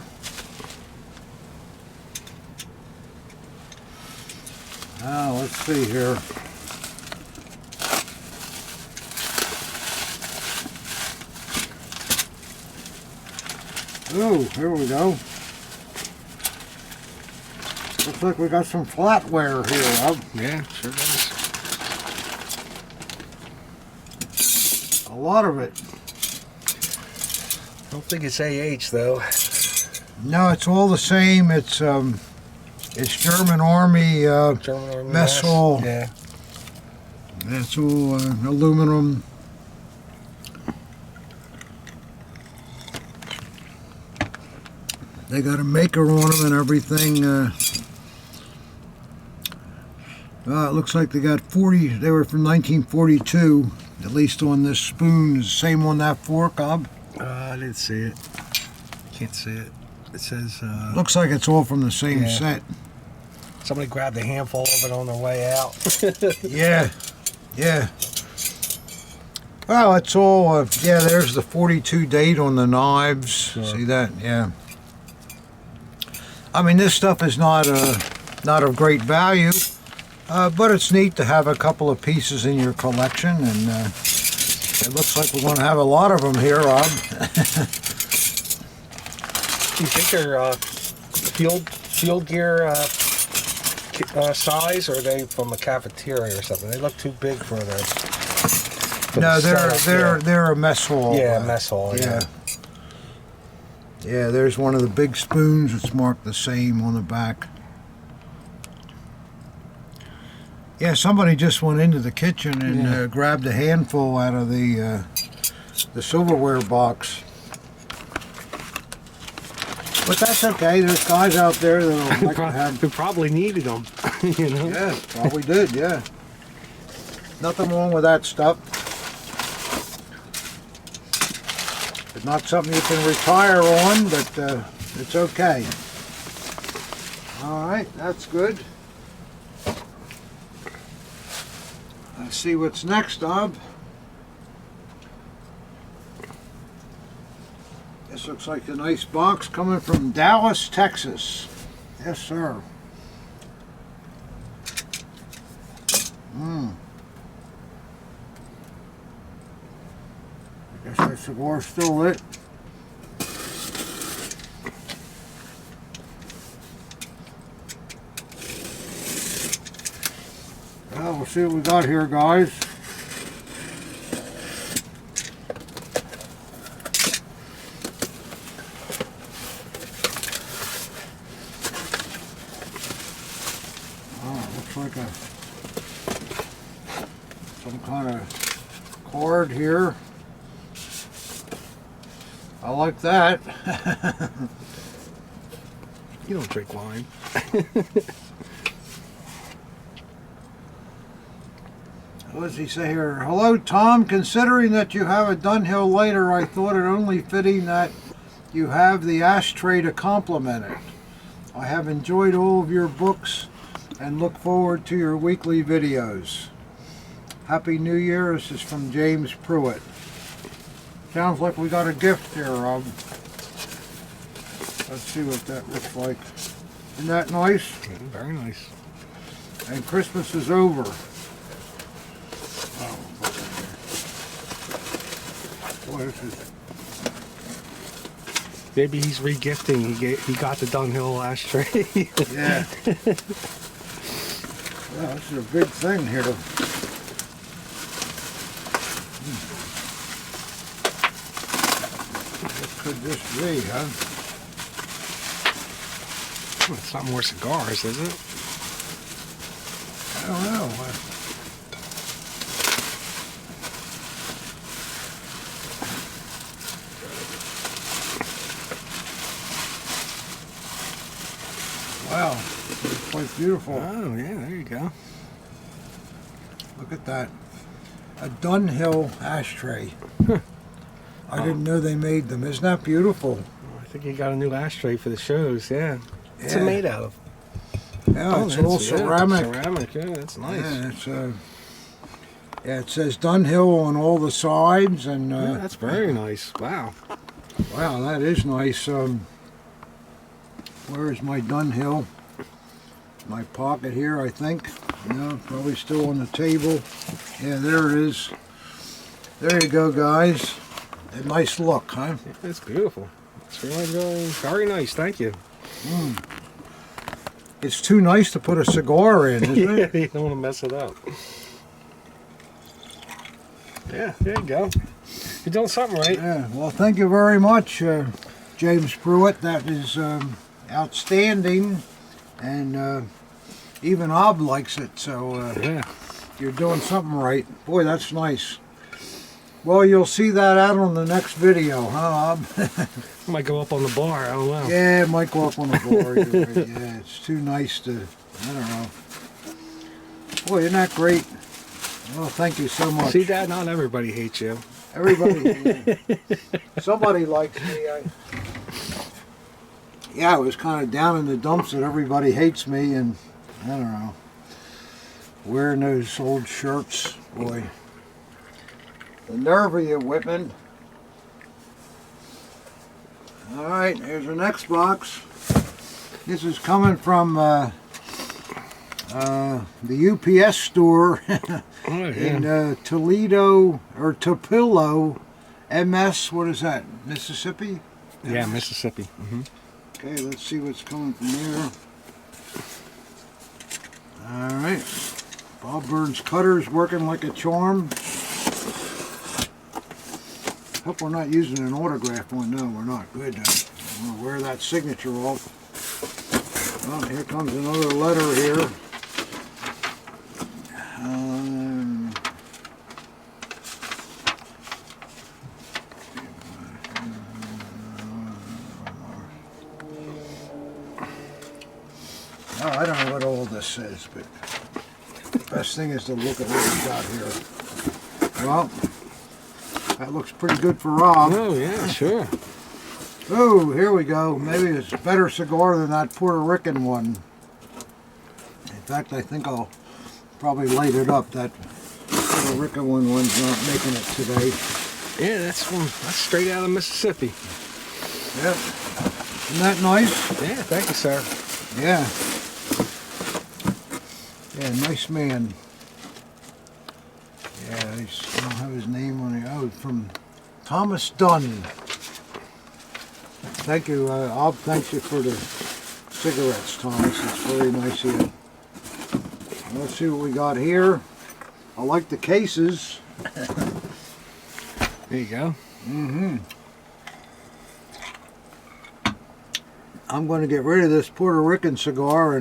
Now, let's see here. Oh, here we go. Looks like we got some flatware here, Rob. Yeah, sure does. A lot of it. I don't think it's AH though. No, it's all the same. It's German Army German Army mess hall. Yeah. It's all aluminum. They got a maker on them and everything. It looks like they got 40. They were from 1942, at least on this spoon. Same on that fork, Ob. I didn't see it. Can't see it. It says. Looks like it's all from the same Yeah. set. Somebody grabbed a handful of it on their way out. Yeah, yeah. Well, it's all. Yeah, there's the 42 date on the knives. Sure. See that? Yeah. I mean, this stuff is not of great value, but it's neat to have a couple of pieces in your collection, and it looks like we're going to have a lot of them here, Rob. You think they're field gear size, or are they from a cafeteria or something? They look too big for the. No, setup, they're a mess hall. Yeah, mess hall. Yeah. Yeah, there's one of the big spoons. It's marked the same on the back. Yeah, somebody just went into the kitchen and grabbed a handful out of the silverware box. But that's okay. There's guys out there that'll like to have. Who probably needed them, you know? Yeah, probably did. Yeah. Nothing wrong with that stuff. It's not something you can retire on, but it's okay. All right, that's good. Let's see what's next, Bob. This looks like a nice box coming from Dallas, Texas. Yes, sir. I guess that cigar's still lit. Well, we'll see what we got here, guys. Like some kind of cord here. I like that. You don't drink wine. What does he say here? Hello, Tom. Considering that you have a Dunhill later, I thought it only fitting that you have the ashtray to complement it. I have enjoyed all of your books and look forward to your weekly videos. Happy New Year. This is from James Pruitt. Sounds like we got a gift here, Rob. Let's see what that looks like. Isn't that nice? Yeah, very nice. And Christmas is over. Oh, boy, this is... Maybe he's regifting. He got the Dunhill ashtray. Yeah. Well, this is a big thing here. What could this be, huh? It's not more cigars, is it? I don't know. Wow, it's quite beautiful. Oh, yeah, there you go. Look at that. A Dunhill ashtray. I didn't know they made them. Isn't that beautiful? I think he got a new ashtray for the shows, yeah. What's it Yeah. made out of? Yeah, it's all ceramic. Ceramic, yeah, that's nice. Yeah, it's yeah, it says Dunhill on all the sides, and Yeah, that's very nice. Wow. wow, that is nice. Where is my Dunhill? My pocket here, I think. No, probably still on the table. Yeah, there it is. There you go, guys. A nice look, huh? Yeah, that's beautiful. It's really, really very nice. Thank you. It's too nice to put a cigar in, isn't Yeah, it? you don't want to mess it up. Yeah, there you go. You're doing something right. Yeah, well, thank you very much, James Pruitt. That is outstanding, and even Ob likes it, so Yeah. you're doing something right. Boy, that's nice. Well, you'll see that out on the next video, huh, Ob? Might go up on the bar. I don't know. Yeah, it might go up on the board. Yeah, it's too nice to, I don't know. Boy, isn't that great? Well, thank you so much. See, Dad, not everybody hates you. Everybody, somebody likes me. Yeah, I was kind of down in the dumps that everybody hates me, and I don't know. Wearing those old shirts, boy. The nerve of you, Whitman. All right, here's the next box. This is coming from the UPS store Oh, yeah. in Toledo, or Tupelo, MS, what is that, Mississippi? Yeah, Mississippi. Mm-hmm. Okay, let's see what's coming from there. All right, Bob Burns cutter's working like a charm. Hope we're not using an autograph one. No, we're not. Good. I'm gonna wear that signature off. Well, here comes another letter here. says, but the best thing is to look at what we got here. Well, that looks pretty good for Rob. Oh, yeah, sure. Oh, here we go. Maybe it's a better cigar than that Puerto Rican one. In fact, I think I'll probably light it up. That Puerto Rican one's not making it today. Yeah, that's straight out of Mississippi. Yep. Isn't that nice? Yeah, thank you, sir. Yeah. Yeah, nice man. Yeah, I don't have his name on it. Oh, from Thomas Dunn. Thank you. I'll thank you for the cigarettes, Thomas. It's very nice of you. Let's see what we got here. I like the cases. There you go. Mm-hmm. I'm going to get rid of this Puerto Rican cigar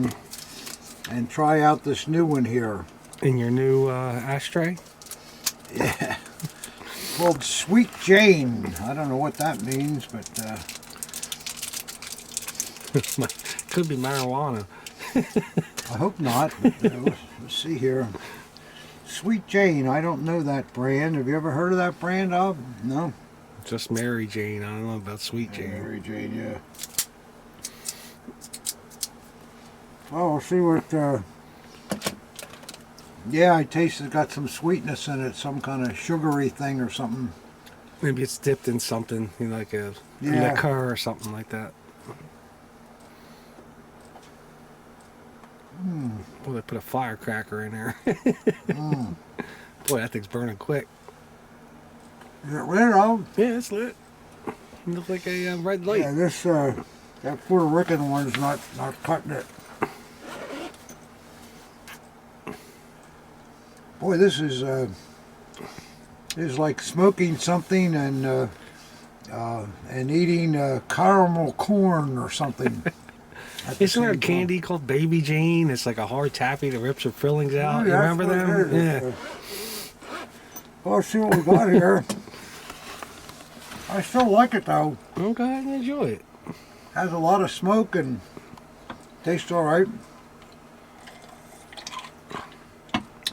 and try out this new one here. In your new ashtray? Yeah. Called Sweet Jane. I don't know what that means, but Could be marijuana. I hope not. But, let's see here. Sweet Jane. I don't know that brand. Have you ever heard of that brand? No. Just Mary Jane. I don't know about Sweet Jane. Mary Jane, yeah. Well, we'll see what. Yeah, I taste it's got some sweetness in it, some kind of sugary thing or something. Maybe it's dipped in something, like a liqueur or something like that. Boy, they put a firecracker in there. Boy, that thing's burning quick. Is it red out? Yeah, it's lit. You look like a red light. Yeah, this that Puerto Rican one's not cutting it. Boy, this is like smoking something and eating caramel corn or something. Isn't there a candy called Baby Jane? It's like a hard taffy that rips her fillings out. Oh, You yeah, remember that's what them? it is. Yeah. Well, let's see what we got here. I still like it though. Well, go ahead and enjoy it. Has a lot of smoke and tastes all right.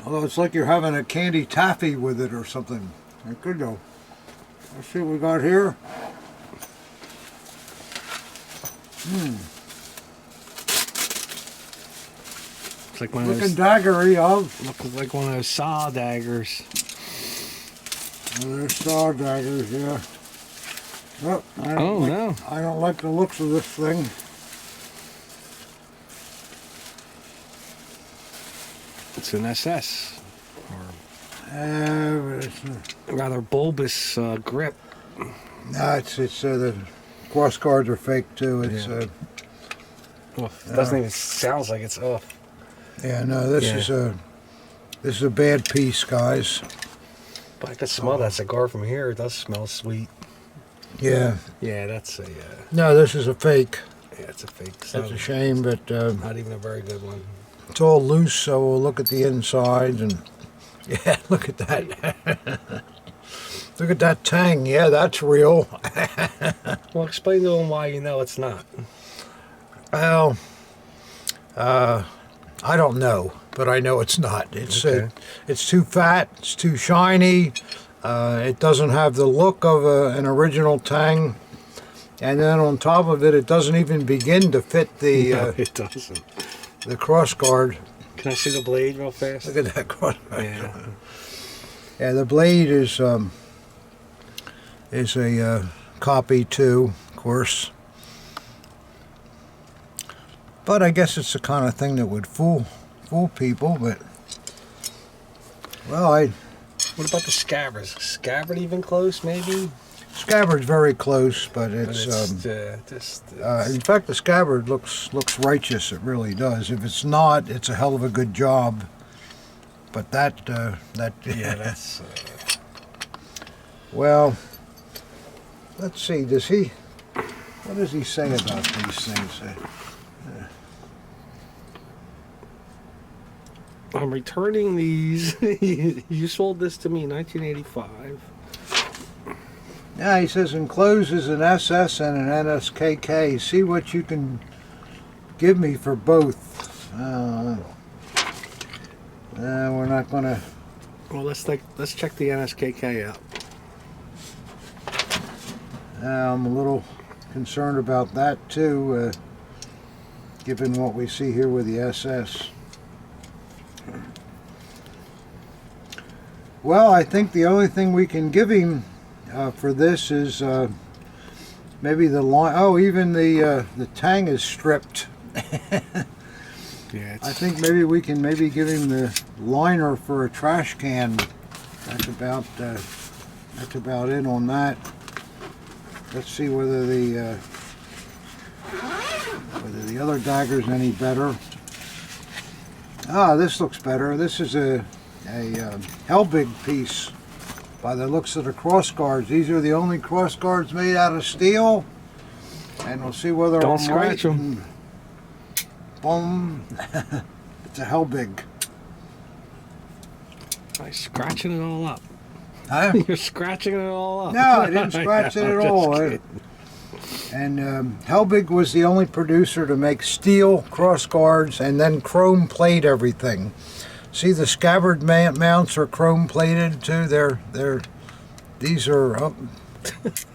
Although it's like you're having a candy taffy with it or something. It could though. Let's see what we got here. It's like one of Looking those, daggery of. looks like one of those saw daggers. There's star daggers, yeah. Oh, No. I don't like the looks of this thing. It's an SS. But it's, A rather bulbous grip. no, it's the cross guards are fake too. It's Yeah. It doesn't even sound like it's off. yeah, no, this is a bad piece, guys. But I can smell that cigar from here. It does smell sweet. Yeah. Yeah, that's a No, this is a fake. yeah, it's a fake. It's That's not, a shame, but not even a very good one. it's all loose, so we'll look at the inside and yeah, look at that. Look at that tang. Yeah, that's real. Well, explain to them why you know it's not. Well, I don't know, but I know it's not. It's Okay. it's too fat. It's too shiny. It doesn't have the look of an original tang, and then on top of it, it doesn't even begin to fit the No, it doesn't. the cross guard. Can I see the blade real fast? Look at that cross guard. Yeah. Yeah, the blade is a copy too, of course. But I guess it's the kind of thing that would fool people. But well, What about the scabbards? Scabbard even close, maybe? scabbard's very close, but But it's just in fact the scabbard looks righteous. It really does. If it's not, it's a hell of a good job. But that yeah, that's well, let's see. What does he say about these things? I'm returning these. You sold this to me in 1985. Yeah, he says enclosed is an SS and an NSKK. See what you can give me for both. We're not going to... Well, let's check the NSKK out. I'm a little concerned about that too, given what we see here with the SS. Well, I think the only thing we can give him for this is maybe the line. Oh, even the tang is stripped. Yeah, I think maybe we can give him the liner for a trash can. That's about it on that. Let's see whether the other dagger's any better. Ah, this looks better. This is a Helbig piece by the looks of the cross guards. These are the only cross guards made out of steel, and we'll see whether don't I'm scratch right. them. Boom! It's a Helbig. I'm scratching it all up. Huh? You're scratching it all up. No, I didn't scratch it at all. And Helbig was the only producer to make steel cross guards and then chrome plate everything. See, the scabbard mounts are chrome plated too. These are, oh,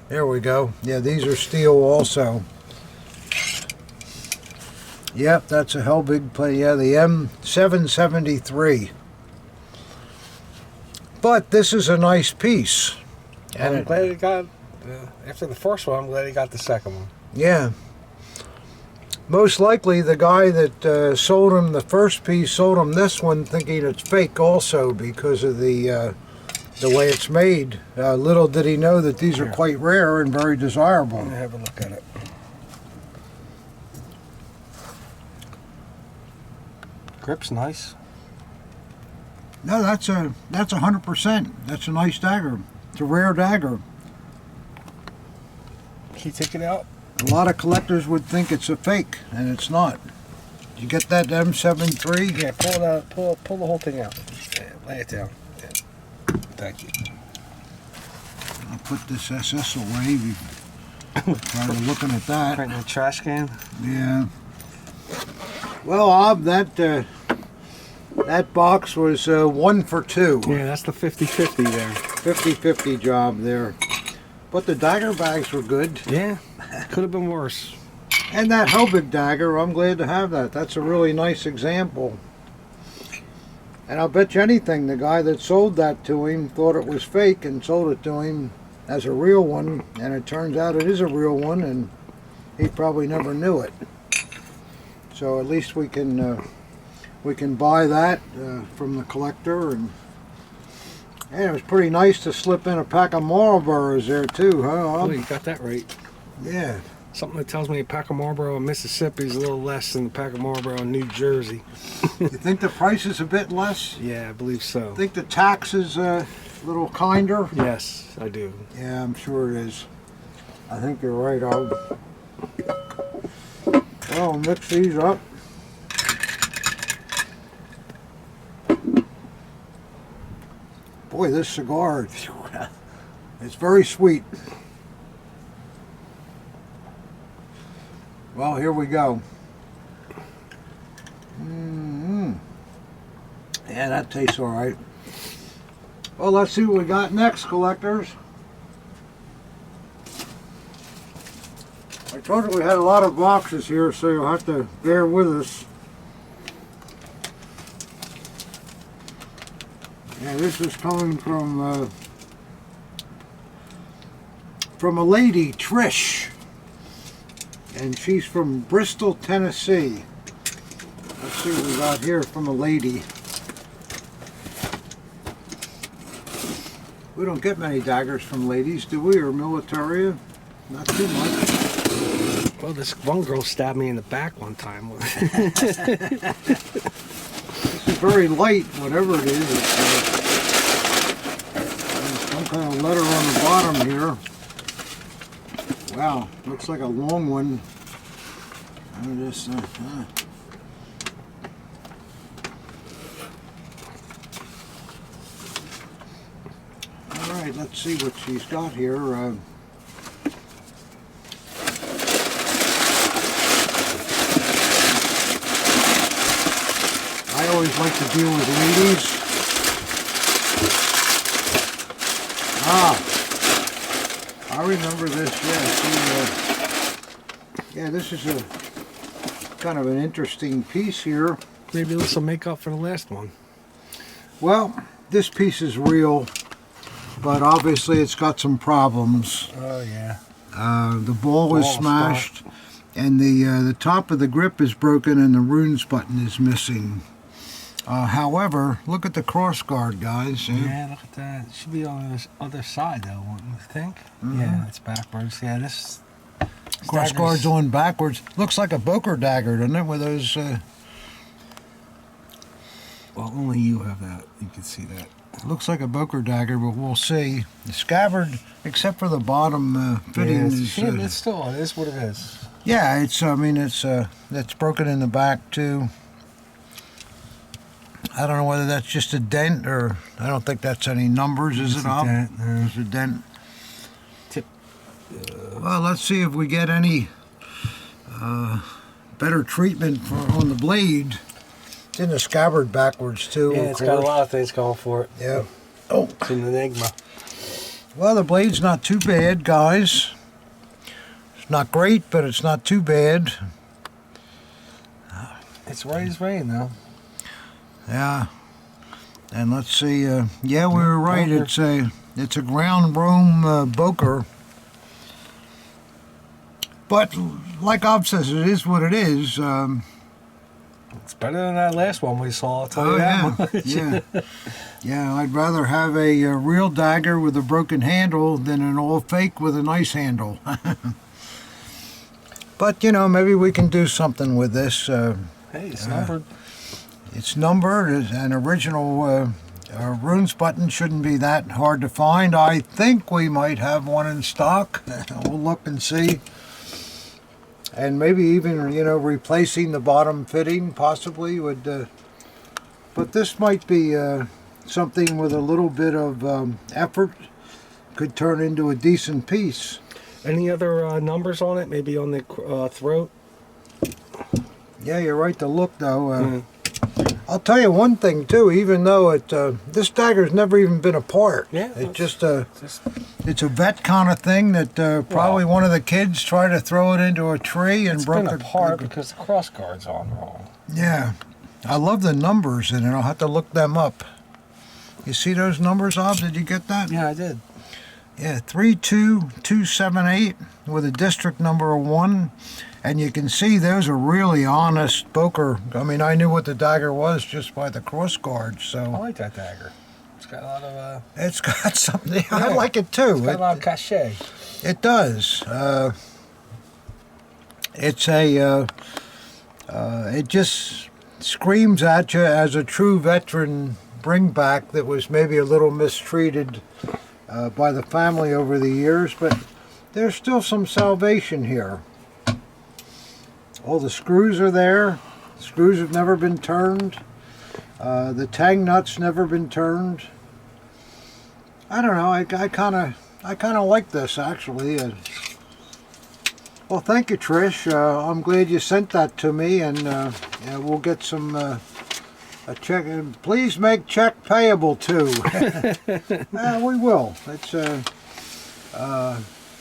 there we go. Yeah, these are steel also. Yep, that's a Helbig plate. Yeah, the M773. But this is a nice piece. And I'm glad he got, after the first one, I'm glad he got the second one. Yeah. Most likely the guy that sold him the first piece sold him this one thinking it's fake also because of the way it's made. Little did he know that these are quite rare and very desirable. Let me have a look at it. Grip's nice. No, that's 100%. That's a nice dagger. It's a rare dagger. Can you take it out? A lot of collectors would think it's a fake, and it's not. Did you get that M73? Yeah, pull it out. Pull the whole thing out. Yeah, lay it down. Yeah. Thank you. I'll put this SS away. Tired of looking at that. Right in the trash can. Yeah. Well, Ob, that box was 1 for 2. Yeah, that's the 50-50 there. 50-50 job there. But the dagger bags were good. Yeah, could have been worse. And that Helbig dagger, I'm glad to have that. That's a really nice example. And I'll bet you anything, the guy that sold that to him thought it was fake and sold it to him as a real one. And it turns out it is a real one, and he probably never knew it. So at least we can buy that from the collector, and it was pretty nice to slip in a pack of Marlboros there too, huh? Oh, you got that right. Yeah. Something that tells me a pack of Marlboro in Mississippi is a little less than the pack of Marlboro in New Jersey. You think the price is a bit less? Yeah, I believe so. Think the tax is a little kinder? Yes, I do. Yeah, I'm sure it is. I think you're right, I'll mix these up. Boy, this cigar, it's very sweet. Well, here we go. Yeah, that tastes all right. Well, let's see what we got next, collectors. I told you we had a lot of boxes here, so you'll have to bear with us. Yeah, this is coming from a lady, Trish, and she's from Bristol, Tennessee. Let's see what we got here from a lady. We don't get many daggers from ladies, do we, or militaria? Not too much. Well, this one girl stabbed me in the back one time. This is very light, whatever it is. There's some kind of letter on the bottom here. Wow, looks like a long one. All right, let's see what she's got here. I always like to deal with ladies. I remember this. Yeah, this is a kind of an interesting piece here. Maybe this will make up for the last one. Well, this piece is real, but obviously it's got some problems. Oh yeah. The ball is smashed, and the top of the grip is broken, and the runes button is missing. However, look at the cross guard, guys. Yeah, look at that. It should be on this other side, though, wouldn't you think? Mm-hmm. Yeah, it's backwards. Yeah, this Cross guard's on backwards. Looks like a Boker dagger, doesn't it? With those. Well, only you have that. You can see that. Looks like a Boker dagger, but we'll see. The scabbard, except for the bottom fitting, is. It's still. It is what it is. Yeah, it's. I mean, it's broken in the back too. I don't know whether that's just a dent or I don't think that's any numbers. Is it up? There's a dent. Well, let's see if we get any better treatment on the blade. It's in the scabbard backwards too. Yeah, it's got a lot of things going for it. Yeah. Oh, it's an enigma. Well, the blade's not too bad, guys. It's not great, but it's not too bad. It's right as rain, though. Yeah. And let's see. Yeah, we were right. Boker. It's a ground room Boker. But like Ob says, it is what it is. It's better than that last one we saw. I'll tell you that much. Yeah. Yeah, I'd rather have a real dagger with a broken handle than an all fake with a nice handle. But you know, maybe we can do something with this. Hey, it's numbered. It's numbered. An original runes button shouldn't be that hard to find. I think we might have one in stock. We'll look and see. And maybe even, you know, replacing the bottom fitting possibly would. But this might be something with a little bit of effort could turn into a decent piece. Any other numbers on it? Maybe on the throat? Yeah, you're right to look though. I'll tell you one thing too. Even though this dagger's never even been apart. Yeah, it's a vet kind of thing that probably one of the kids tried to throw it into a tree and broke it. It's been apart because the cross guard's on wrong. Yeah, I love the numbers in it. I'll have to look them up. You see those numbers, Ob? Did you get that? Yeah, I did. Yeah, 32278 with a district number of 1. And you can see those are really honest Boker. I mean, I knew what the dagger was just by the cross guard. So I like that dagger. It's got a lot of. It's got something. Yeah. I like it too. It's got a lot of cachet. It does. It's a. It just screams at you as a true veteran bringback that was maybe a little mistreated by the family over the years, but there's still some salvation here. All the screws are there. Screws have never been turned. The tang nut's never been turned. I don't know. I kind of like this actually. Well, thank you, Trish. I'm glad you sent that to me, and yeah, we'll get some a check. Please make check payable too. We will.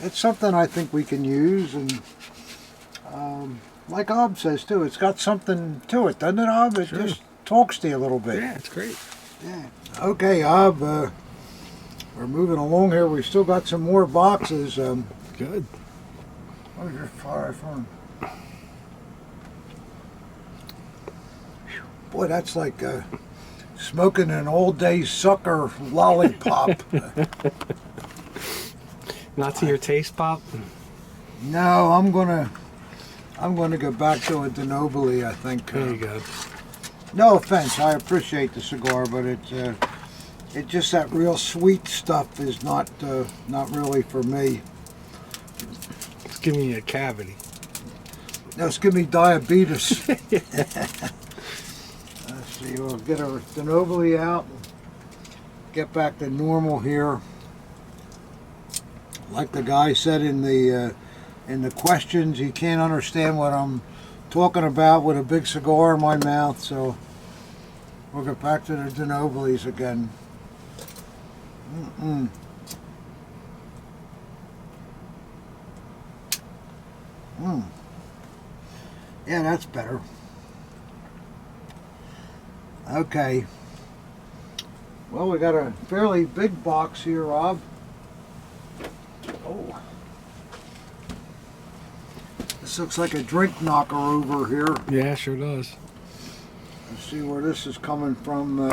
It's something I think we can use, and like Ob says too, it's got something to it, doesn't it, Ob? It just talks to you a little bit. Yeah, it's great. Yeah. Okay, Ob. We're moving along here. We've still got some more boxes. Good. Where's your fire from? Boy, that's like smoking an old day sucker lollipop. Not to your taste, Pop? No, I'm gonna go back to a Denobili, I think. There you go. No offense, I appreciate the cigar, but it's just that real sweet stuff is not really for me. It's giving me a cavity. No, it's giving me diabetes. Let's see, we'll get our Denobili out and get back to normal here. Like the guy said in the questions, he can't understand what I'm talking about with a big cigar in my mouth, so We'll get back to the Denoblies again. Yeah, that's better. Okay. Well, we got a fairly big box here, Rob. Oh. This looks like a drink knocker over here. Yeah, sure does. Let's see where this is coming from.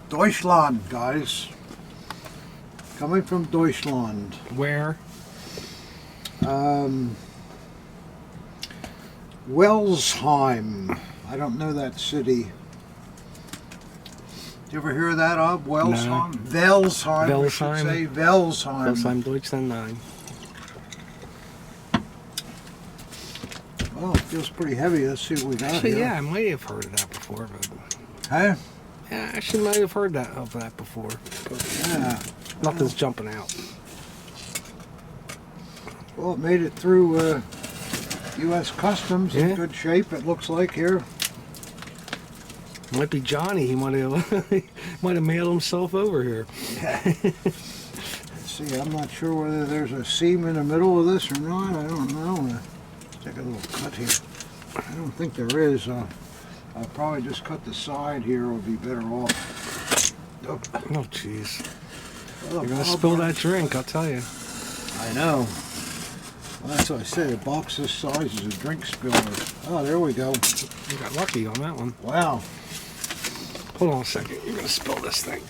Deutschland, guys. Coming from Deutschland. Where? Welsheim. I don't know that city. Did you ever hear that, Ob? Welsheim? No. Welsheim. We should Welsheim. say Welsheim. Welsheim Deutschland 9. Well, it feels pretty heavy. Let's see what we got Actually, here. yeah, I might have heard of that before. But Huh? yeah, I actually might have heard of that before. But Yeah. nothing's jumping out. Well, it made it through U.S. Customs in Yeah. good shape, it looks like here. Might be Johnny. He might have might have mailed himself over here. Let's see, I'm not sure whether there's a seam in the middle of this or not. I don't know. Take a little cut here. I don't think there is. I'll probably just cut the side here. It would be better off. Oh, Oh, jeez. well, You're gonna spill that drink, I'll tell you. I know. Well, that's what I said. A box this size is a drink spiller. Oh, there we go. You got lucky on that one. Wow. Hold on a second. You're gonna spill this thing.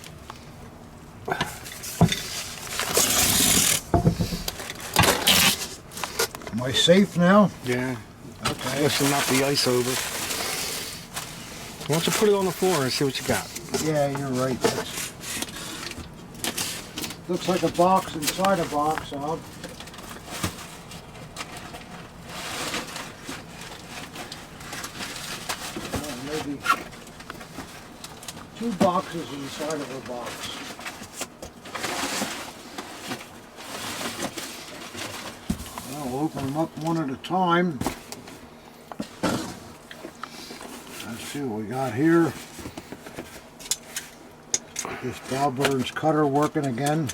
Am I safe now? Yeah. Okay. Unless you knock the ice over. Why don't you put it on the floor and see what you got? Yeah, you're right. That's... Looks like a box inside a box, huh? Maybe 2 boxes inside of a box. Well, we'll open them up one at a time. Let's see what we got here. This Bow Burns cutter working again.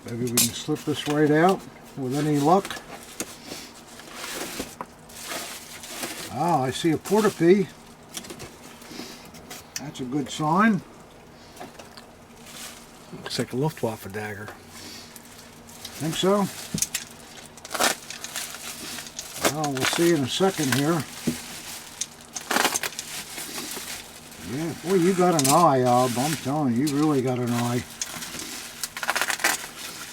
Maybe we can slip this right out with any luck. Ah, I see a portapee. That's a good sign. Looks like a Luftwaffe dagger. Think so? Well, we'll see in a second here. Yeah, boy, you got an eye, Ob. I'm telling you, you really got an eye.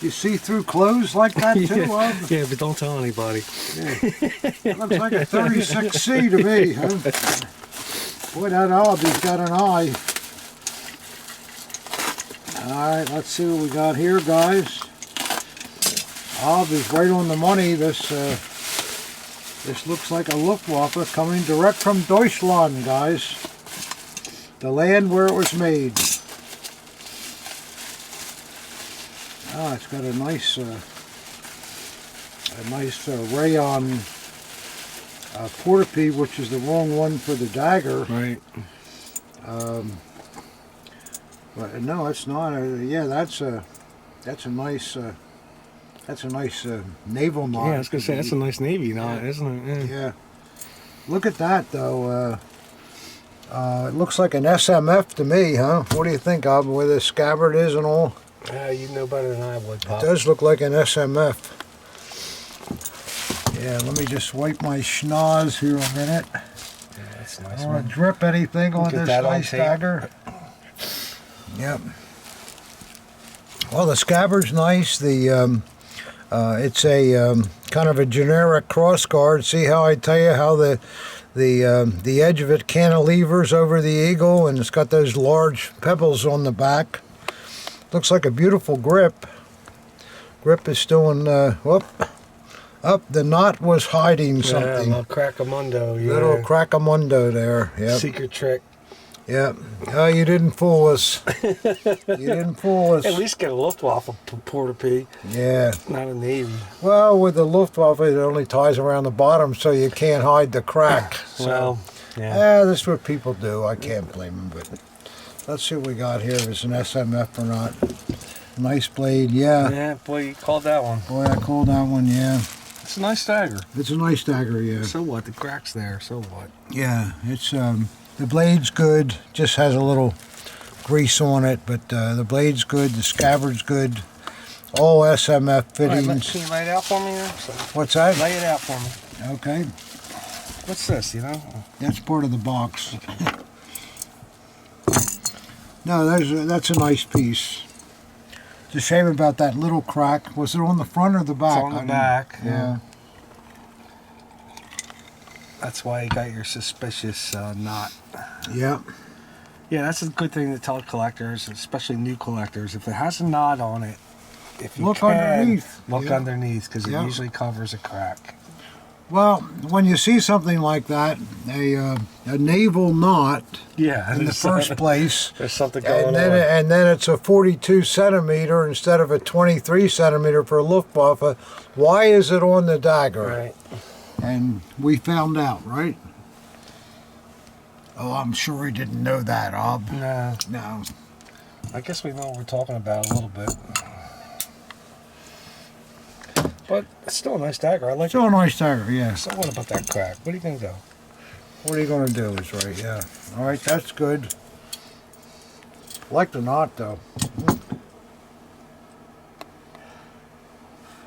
You see through clothes like that too, Ob? Yeah, but don't tell anybody. Yeah. Looks like a 36C to me, huh? Boy, that Ob, he's got an eye. Alright, let's see what we got here, guys. Ob is right on the money. This looks like a Luftwaffe coming direct from Deutschland, guys. The land where it was made. Ah, it's got a nice rayon portapee, which is the wrong one for the dagger. Right. But no, it's not. Yeah, that's a nice naval knot. Yeah, I was gonna say that's a nice navy knot, isn't it? Yeah. Look at that, though. It looks like an SMF to me, huh? What do you think, Ob, where the scabbard is and all? You know better than I would, Pop. It does look like an SMF. Yeah, let me just wipe my schnoz here a minute. Yeah, that's a nice I don't want one. to drip anything on Get this that on nice tape. dagger. Yep. Well, the scabbard's nice. The it's a kind of a generic cross guard. See how I tell you how the edge of it cantilevers over the eagle, and it's got those large pebbles on the back. Looks like a beautiful grip. Grip is still in. Whoop. Up, the knot was hiding something. Yeah, little crackamundo. Yeah. Little crackamundo there. Yep. Secret trick. Yeah. Oh, you didn't fool us. You didn't fool us. At least get a Luftwaffe porta P, Yeah. not a Navy. Well, with the Luftwaffe, it only ties around the bottom, so you can't hide the crack. So, Well, yeah. that's what people do. I can't blame them. But let's see what we got here. Is it an SMF or not? Nice blade, yeah. Yeah, boy, you called that one. Boy, I called that one, yeah. It's a nice dagger. It's a nice dagger, yeah. So what? The crack's there. So what? Yeah, it's the blade's good. Just has a little grease on it, but the blade's good. The scabbard's good. All SMF All right, fittings. can you lay it out for me there? So, What's that? lay it out for me. Okay, What's this, you know? that's part of the box. No, that's a nice piece. It's a shame about that little crack. Was it on the front or the back? It's on the back. Yeah. That's why you got your suspicious knot. Yeah. Yeah, that's a good thing to tell collectors, especially new collectors. If it has a knot on it, if you Look can, underneath. look Yeah. underneath, because it Yeah. usually covers a crack. Well, when you see something like that, a naval knot Yeah, in the first place, there's something going and then it's a 42 centimeter instead of a 23 centimeter for a Luftwaffe. Why is it on the dagger? Right. And we found out, right? Oh, I'm sure he didn't know that, Ob. No, No. I guess we know what we're talking about a little bit. But it's still a nice dagger. I like Still a nice dagger, yeah. it. So what about that crack? What are you going to do? What are you going to do is right, yeah. All right, that's good. Like the knot, though.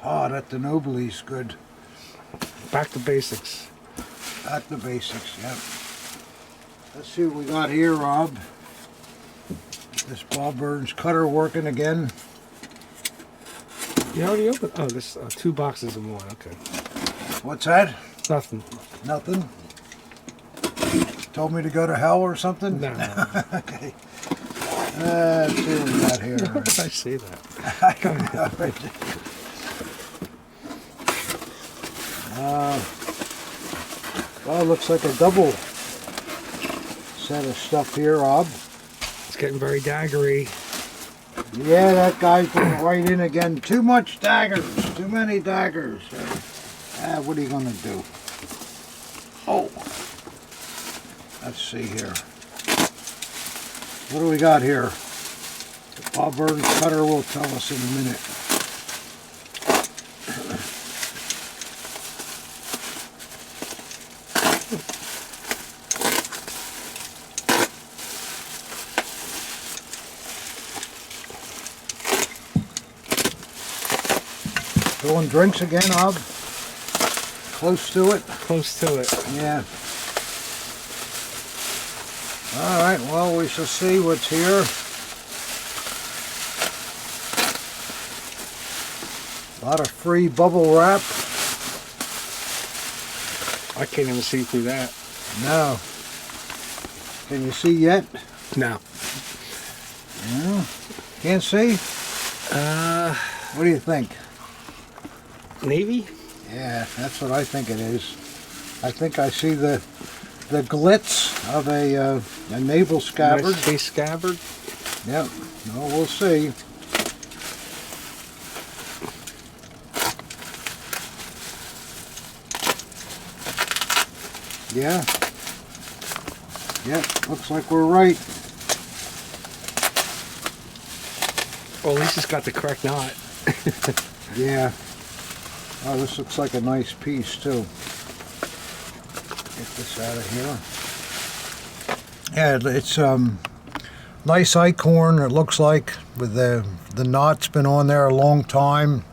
Oh, that Denobile's good. Back to basics. Back to basics, yep. Let's see what we got here, Rob. This Bob Burns cutter working again. You already opened? Oh, there's 2 boxes in one. Okay. What's that? Nothing. Nothing? Told me to go to hell or something? No. Okay. Let's see what we got here. Why did I say that? I don't know. Well, it looks like a double set of stuff here, Rob. It's getting very daggery. Yeah, that guy's going right in again. Too much daggers. Too many daggers. What are you going to do? Oh. Let's see here. What do we got here? The Bob Burns cutter will tell us in a minute. Going drinks again, Ob? Close to it? Close to it. Yeah. All right, well, we shall see what's here. A lot of free bubble wrap. I can't even see through that. No. Can you see yet? No. No. Can't see? What do you think? Navy? Yeah, that's what I think it is. I think I see the glitz of a naval scabbard. Nice case scabbard. Yep. Well, we'll see. Yeah. Yep. Looks like we're right. Well, at least it's got the correct knot. Yeah. Oh, this looks like a nice piece too. Get this out of here. Yeah, it's nice acorn. It looks like with the knot's been on there a long time.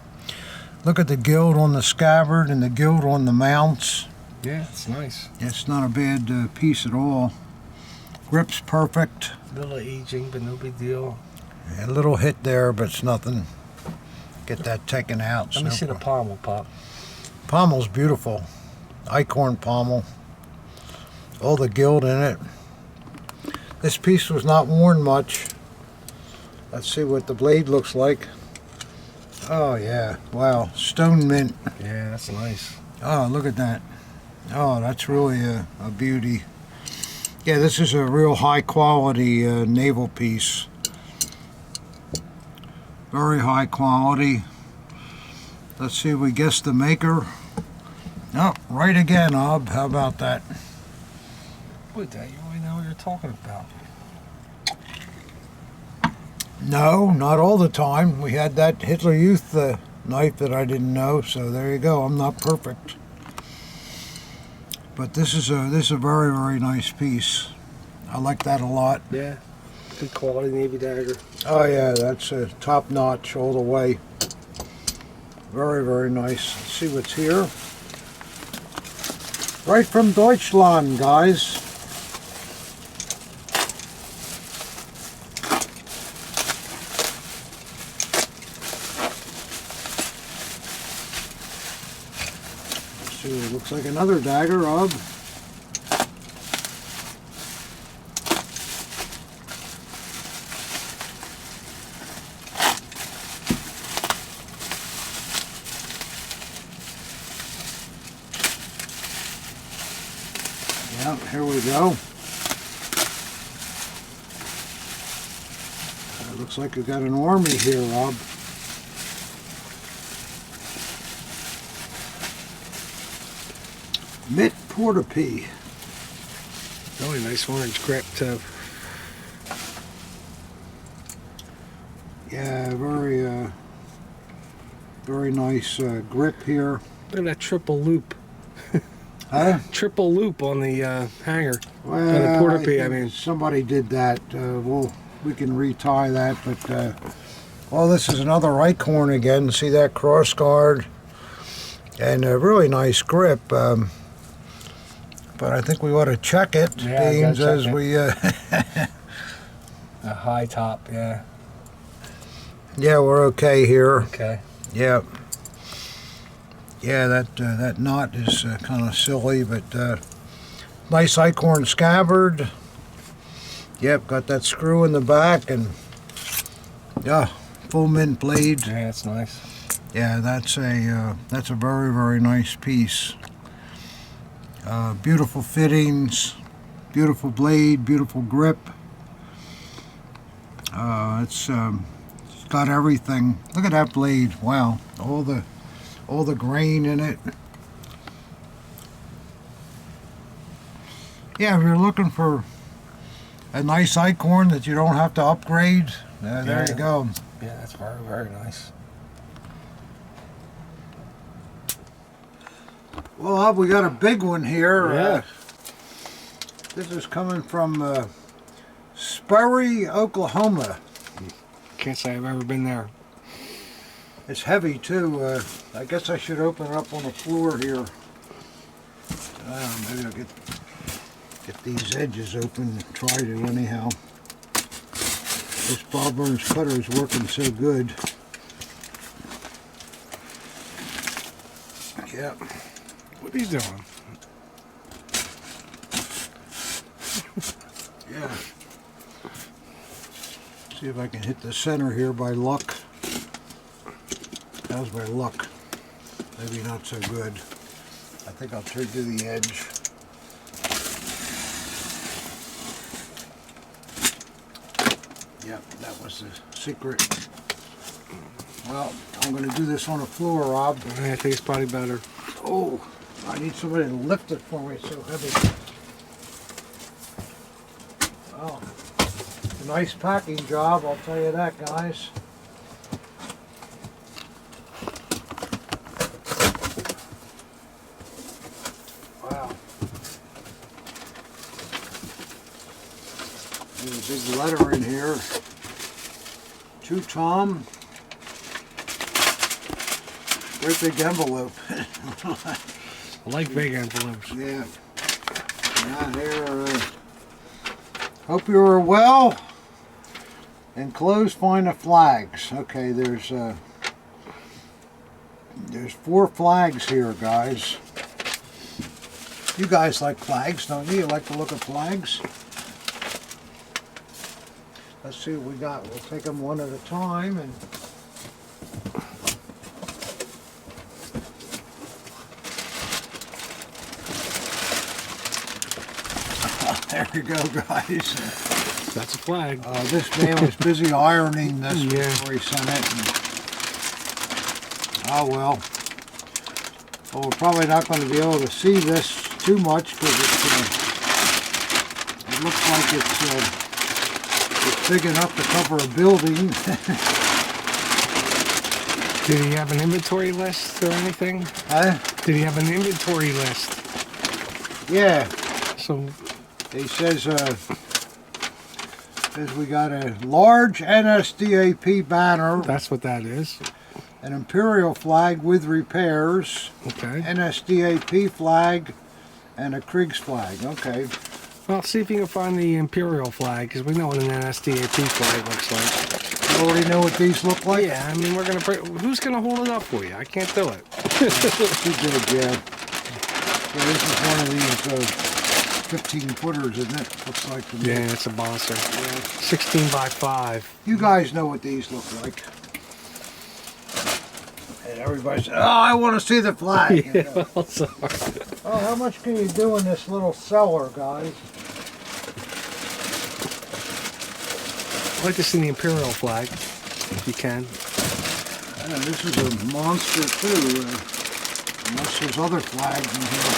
Look at the gild on the scabbard and the gild on the mounts. Yeah, it's nice. It's not a bad piece at all. Grip's perfect. A little aging, but no big deal. A little hit there, but it's nothing. Get that taken out. Let me see the pommel, Pop. Pommel's beautiful. Acorn pommel. All the gild in it. This piece was not worn much. Let's see what the blade looks like. Oh yeah, wow, stone mint. Yeah, that's nice. Oh, look at that. Oh, that's really a beauty. Yeah, this is a real high quality naval piece. Very high quality. Let's see if we guess the maker. Oh, right again, Ob. How about that? Boy, Dad, you really know what you're talking about. No, not all the time. We had that Hitler Youth knife that I didn't know, so there you go. I'm not perfect. But this is a very, very nice piece. I like that a lot. Yeah, good quality Navy dagger. Oh yeah, that's top notch all the way. Very, very nice. Let's see what's here. Right from Deutschland, guys. Let's see, it looks like another dagger, Rob. Yeah, here we go. It looks like we've got an army here, Rob. Mitt Portapee. Really nice orange grip too. Yeah, very nice grip here. Look at that triple loop. Huh? Triple loop on the hanger. Well, the Portapee, I think mean. somebody did that. We can retie that, but well, this is another Eichhorn again. See that cross guard, and a really nice grip. But I think we ought to check it, Yeah, Beans, gotta as check we. A high top, yeah. Yeah, we're okay here. Okay. Yeah. Yeah, that knot is kind of silly, but nice Eichhorn scabbard. Yep, got that screw in the back, and yeah, full mint blade. Yeah, that's nice. Yeah, that's a very, very nice piece. Beautiful fittings, beautiful blade, beautiful grip. It's got everything. Look at that blade! Wow, all the grain in it. Yeah, if you're looking for a nice Eichhorn that you don't have to upgrade, there you go. Yeah, that's very, very nice. Well, we got a big one here. Yeah. This is coming from Sperry, Oklahoma. Can't say I've ever been there. It's heavy too. I guess I should open it up on the floor here. Maybe I'll get these edges open and try to anyhow. This Bob Burns cutter is working so good. Yeah. What are you doing? Yeah. See if I can hit the center here by luck. How's my luck? Maybe not so good. I think I'll turn to the edge. Yep, that was the secret. Well, I'm going to do this on the floor, Rob. I think it's probably better. Oh, I need somebody to lift it for me. It's so heavy. Wow. It's a nice packing job, I'll tell you that, guys. Wow. There's a big letter in here. To Tom. Great big envelope. I like big envelopes. Yeah. Yeah, here. Hope you are well. Enclosed find the flags. Okay, there's 4 flags here, guys. You guys like flags, don't you? You like the look of flags? Let's see what we got. We'll take them one at a time and. There you go, guys. That's a flag. This man was busy ironing this Yeah. before he sent it. Oh well. Well, we're probably not going to be able to see this too much because it looks like it's big enough to cover a building. Did he have an inventory list or anything? Huh? Did he have an inventory list? Yeah. So He says we got a large NSDAP banner, that's what that is. an Imperial flag with repairs, Okay. NSDAP flag, and a Kriegs flag. Okay. Well, see if you can find the Imperial flag, because we know what an NSDAP flag looks like. You already know what these look like? Yeah, I mean, who's gonna hold it up for you? I can't do it. Too big, yeah. So this is one of these 15-footers, isn't it? Looks like to me. Yeah, it's a monster. Yeah. 16 by 5. You guys know what these look like. And everybody said, "Oh, I want to see the flag." You know. Well, sorry. Oh, how much can you do in this little cellar, guys? I'd like to see the Imperial flag, if you can. And this is a monster too. Unless there's other flags in here.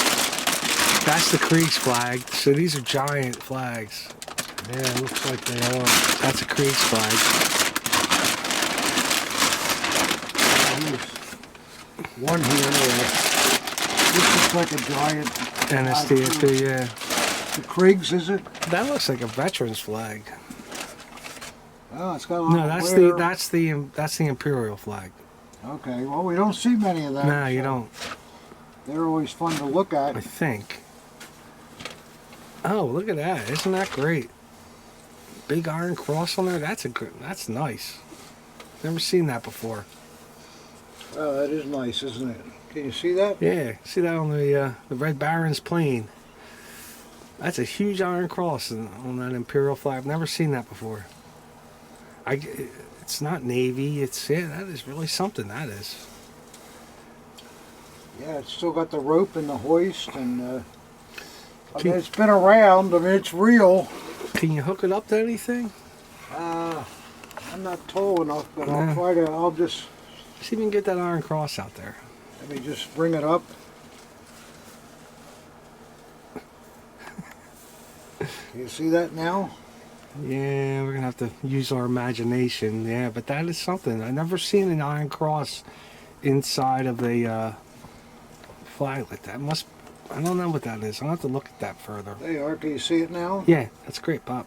That's the Kriegs flag. So these are giant flags. Yeah, it looks like they are. That's a Kriegs flag. There's one here. This looks like a giant NSDAP, yeah. The Kriegs, is it? That looks like a veteran's flag. Oh, it's got a lot No, of that's wear. that's the Imperial flag. Okay, well, we don't see many of them. No, you so don't. They're always fun to look at. I think. Oh, look at that! Isn't that great? Big iron cross on there. That's nice. Never seen that before. Oh, that is nice, isn't it? Can you see that? Yeah, see that on the Red Baron's plane. That's a huge iron cross on that Imperial flag. I've never seen that before. It's not Navy. That is really something. That is. Yeah, it's still got the rope and the hoist, and I mean, it's been around. I mean, it's real. Can you hook it up to anything? I'm not tall enough, but Yeah. I'll just, See if you can get that iron cross out there. let me just bring it up. Can you see that now? Yeah, we're gonna have to use our imagination. Yeah, but that is something. I've never seen an iron cross inside of a flag like that. I don't know what that is. I'll have to look at that further. There you are. Can you see it now? Yeah, that's great, Pop.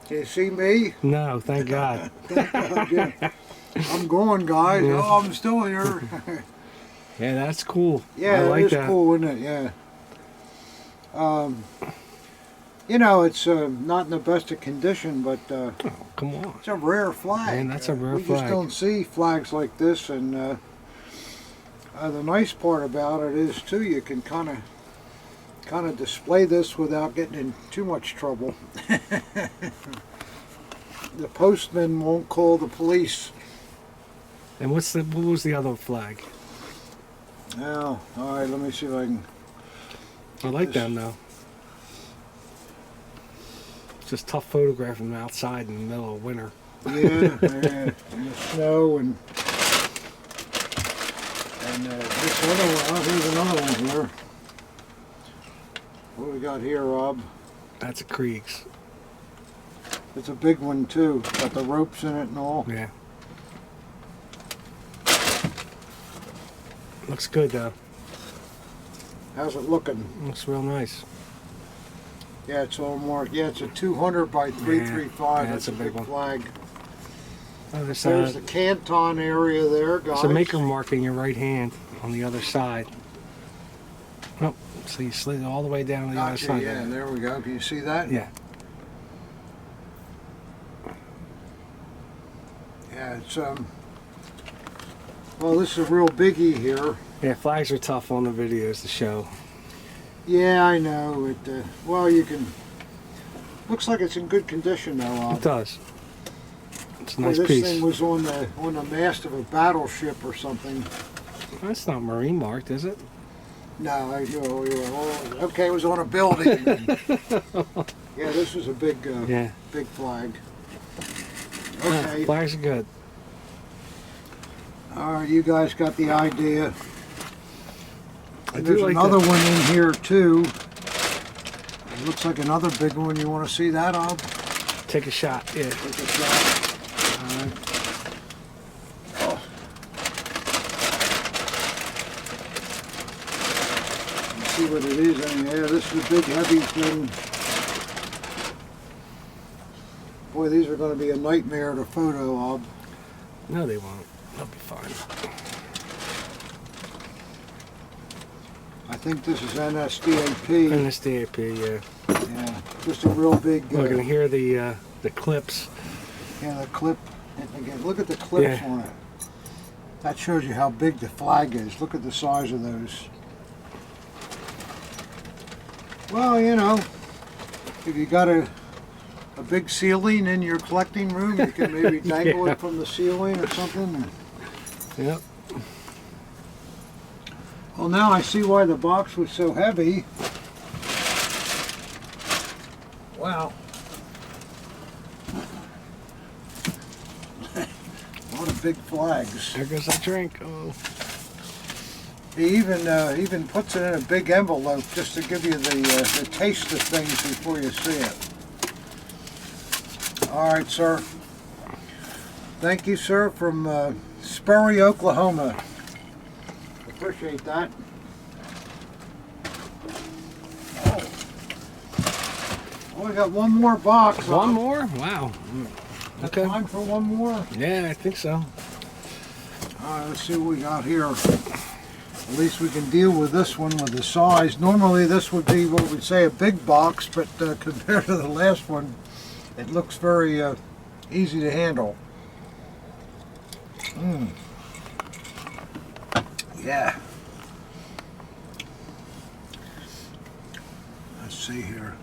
Can you see me? No, thank God. Yeah. I'm going, guys. Yeah. Oh, I'm still here. Yeah, that's cool. Yeah, I like it is that. cool, isn't it? Yeah. You know, it's not in the best of condition, but Oh, come on. it's a rare flag. Man, that's a rare we flag. just don't see flags like this, and the nice part about it is too, you can kind of display this without getting in too much trouble. The postman won't call the police. And what was the other flag? Now, all right, let me see if I can. I like them though. It's just tough photographing them outside in the middle of winter. Yeah, yeah, in the snow and this other one. Oh, here's another one here. What do we got here, Rob? That's a Kriegs. It's a big one too. Got the ropes in it and all. Yeah. Looks good though. How's it looking? Looks real nice. Yeah, it's all marked. Yeah, it's a 200 by 335. Yeah, That's a that's a big big one. flag. Oh, there's There's the canton area there, guys. it's a maker mark in your right hand on the other side. Oh, so you slid it all the way down to the other Gotcha, side. yeah, there we go. Can you see that? Yeah. Yeah, it's well, this is a real biggie here. Yeah, flags are tough on the videos to show. Yeah, I know. It well, you can. Looks like it's in good condition though. It does. It's a Well, nice this piece. thing was on the mast of a battleship or something. That's not marine marked, is it? No, okay, it was on a building. Yeah, this was a big, Yeah. big flag. Yeah, Okay, flags are good. all right, you guys got the idea. I And do there's like another that. one in here too. It looks like another big one. You want to see that, Ob? Take a shot. Yeah. Take a shot. All right. Oh. Let's see what it is. I mean, yeah, this is a big, heavy thing. Boy, these are going to be a nightmare to photo, Ob. No, they won't. They'll be fine. I think this is NSDAP. NSDAP, yeah. Yeah, just a real big. We're gonna hear the clips. Yeah, the clip. And again, look at the clips Yeah. on it. That shows you how big the flag is. Look at the size of those. Well, you know, if you got a big ceiling in your collecting room, you can maybe dangle Yeah. it from the ceiling or something. Yep. Well, now I see why the box was so heavy. Wow. A lot of big flags. There goes that drink. Oh. He even puts it in a big envelope just to give you the taste of things before you see it. All right, sir. Thank you, sir, from Spurry, Oklahoma. Appreciate that. Oh, we got one more box. One more? Wow. Okay. Time for one more. Yeah, I think so. All right, let's see what we got here. At least we can deal with this one with the size. Normally this would be what we'd say a big box, but compared to the last one, it looks very easy to handle. Yeah. Let's see here.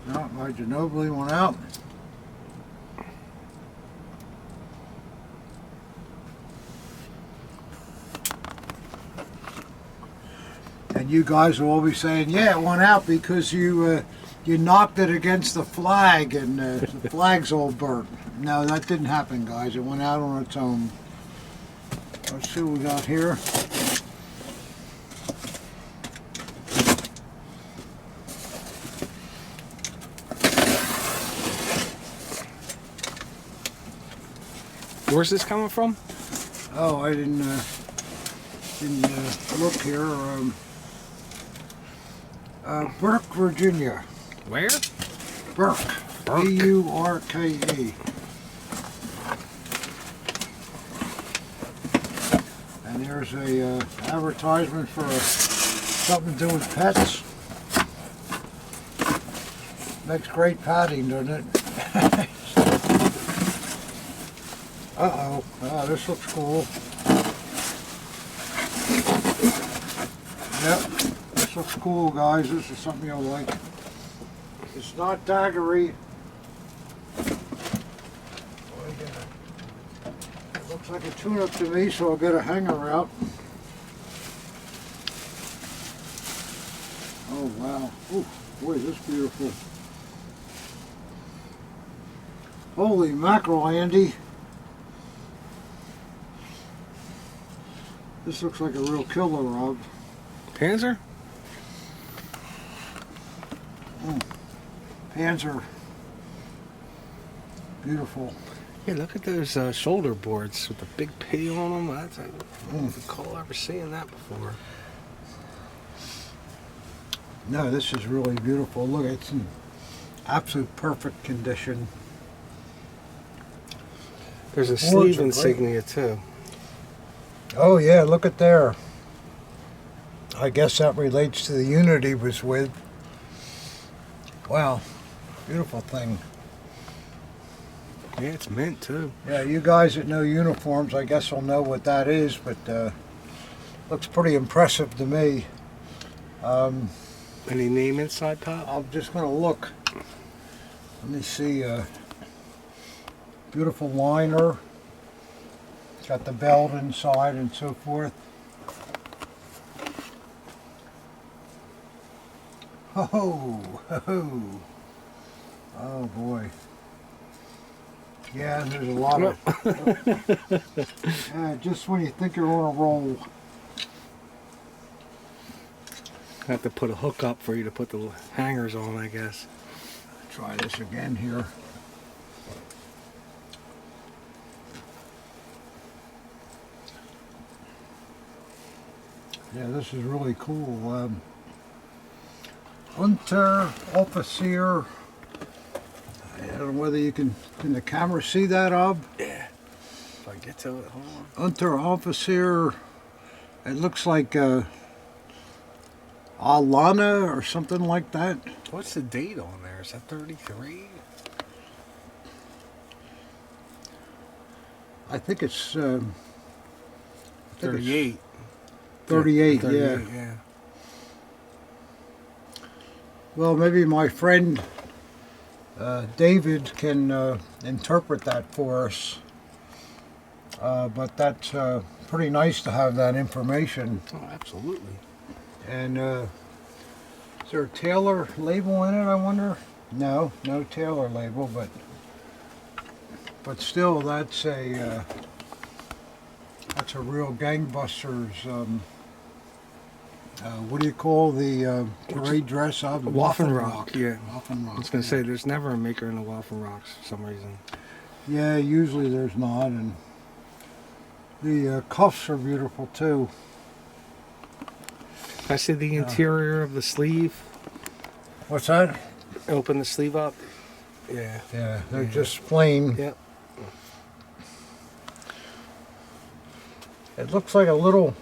No, my Ginobili went out. And you guys will all be saying, yeah, it went out because you knocked it against the flag and the flag's all burnt. No, that didn't happen, guys. It went out on its own. Let's see what we got here. Where's this coming from? Oh, I didn't look here. Burke, Virginia. Where? Burke. Burke. B-U-R-K-E. And there's a advertisement for something to do with pets. Makes great padding, doesn't it? Uh-oh. Oh, this looks cool. Yep. This looks cool, guys. This is something you'll like. It's not daggery. It looks like a tune-up to me, so I'll get a hanger out. Oh, wow. Ooh, boy, this is beautiful. Holy mackerel, Andy. This looks like a real killer, Rob. Panzer? Panzer. Beautiful. Yeah, look at those shoulder boards with the big P on them. That's, I don't recall ever seeing that before. No, this is really beautiful. Look, it's in absolute perfect condition. There's a Boards sleeve are great. insignia too. Oh yeah, look at there. I guess that relates to the unit he was with. Wow, beautiful thing. Yeah, it's mint too. Yeah, you guys that know uniforms, I guess will know what that is, but looks pretty impressive to me. Any name inside, Pop? I'm just going to look. Let me see. Beautiful liner. It's got the belt inside and so forth. Oh boy. Yeah, there's a lot of. Just when you think you're on a roll. I have to put a hook up for you to put the hangers on, I guess. Try this again here. Yeah, this is really cool. Unteroffizier. I don't know whether you can the camera see that, Ob? Yeah. If I get to it, hold on. Unteroffizier. It looks like Alana or something like that. What's the date on there? Is that 33? I think it's 38. 38, 38, yeah. Well, maybe my friend David can interpret that for us. But that's pretty nice to have that information. Oh, absolutely. And is there a Taylor label in it, I wonder? No Taylor label, but still, that's a real gangbusters. What do you call the parade dress of? Waffen Rock, yeah. Waffen Rock. I was going to say, there's never a maker in the Waffen Rocks for some reason. Yeah, usually there's not, and the cuffs are beautiful too. I see the interior of the sleeve. What's that? Open the sleeve up. Yeah. Yeah, they're just plain. Yep. It looks like a little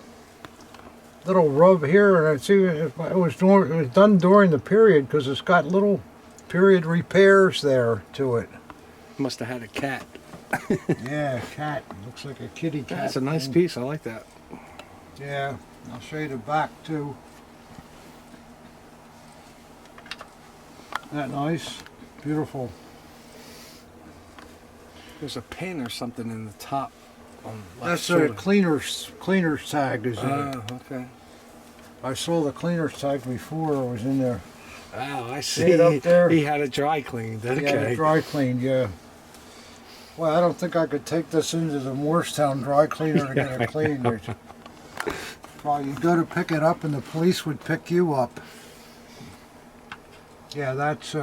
rub here, and it was done during the period because it's got little period repairs there to it. Must have had a cat. Yeah, cat. Looks like a kitty cat. That's a nice piece. I like that. Yeah, I'll show you the back too. Isn't that nice? Beautiful. There's a pin or something in the top. On the left That's shoulder. a cleaner's tag, isn't it? Oh, okay. I saw the cleaner's tag before it was in there. Oh, I See see. it up there? He had it dry cleaned. Okay. Yeah, dry cleaned, yeah. Well, I don't think I could take this into the Morristown dry cleaner to get it cleaned. Probably you'd go to pick it up and the police would pick you up. Yeah, that's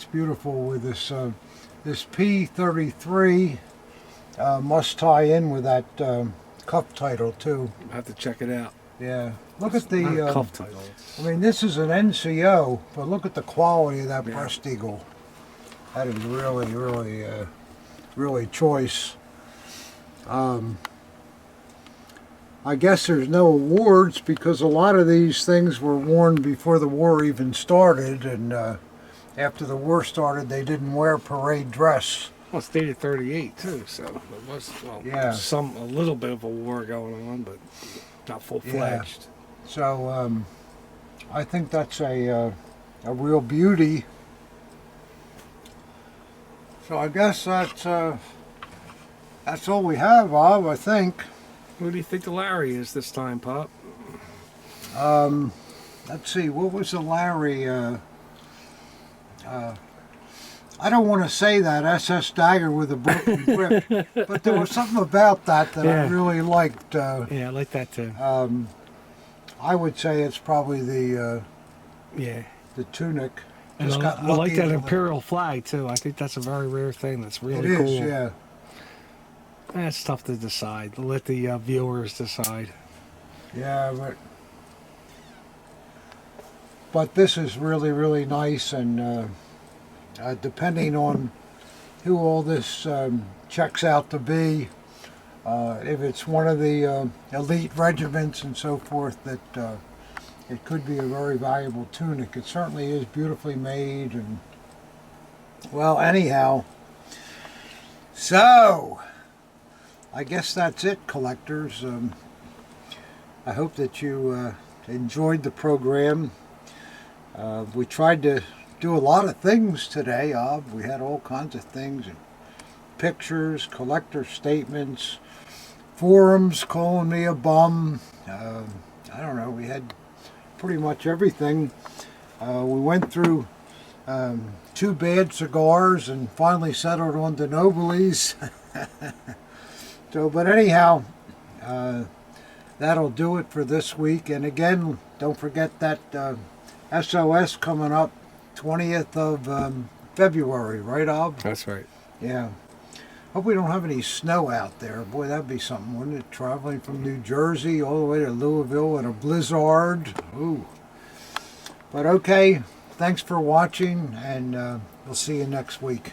beautiful with this this P33 must tie in with that cuff title too. I have to check it out. Yeah, look at the Not a cuff title. I mean, this is an NCO, but look at the quality of that breast eagle. That is really choice. I guess there's no awards because a lot of these things were worn before the war even started, and after the war started, they didn't wear parade dress. Well, it's dated 38 too, so it was Yeah. a little bit of a war going on, but not full fledged. So I think that's a real beauty. So I guess that's all we have, Bob. I think. What do you think the Larry is this time, Pop? Let's see. What was the Larry? I don't want to say that SS Dagger with a broken grip, but there was something about that I Yeah. really liked. Yeah, I like that too. I would say it's probably the tunic. And Just got I like lucky that with imperial flag too. I think that's a very rare thing. That's it really is, cool. yeah. That's tough to decide. Let the viewers decide. Yeah, but this is really nice, and depending on who all this checks out to be, if it's one of the elite regiments and so forth, that it could be a very valuable tunic. It certainly is beautifully made, and well, anyhow, so I guess that's it, collectors. I hope that you enjoyed the program. We tried to do a lot of things today. We had all kinds of things, and pictures, collector statements, forums calling me a bum. I don't know, we had pretty much everything. We went through 2 bad cigars and finally settled on the Nobles. So, but anyhow, that'll do it for this week. And again, don't forget that SOS coming up 20th of February, right, Ob? That's right. Yeah. Hope we don't have any snow out there. Boy, that'd be something, wouldn't it? Traveling from New Jersey all the way to Louisville in a blizzard. Ooh. But okay, thanks for watching, and we'll see you next week.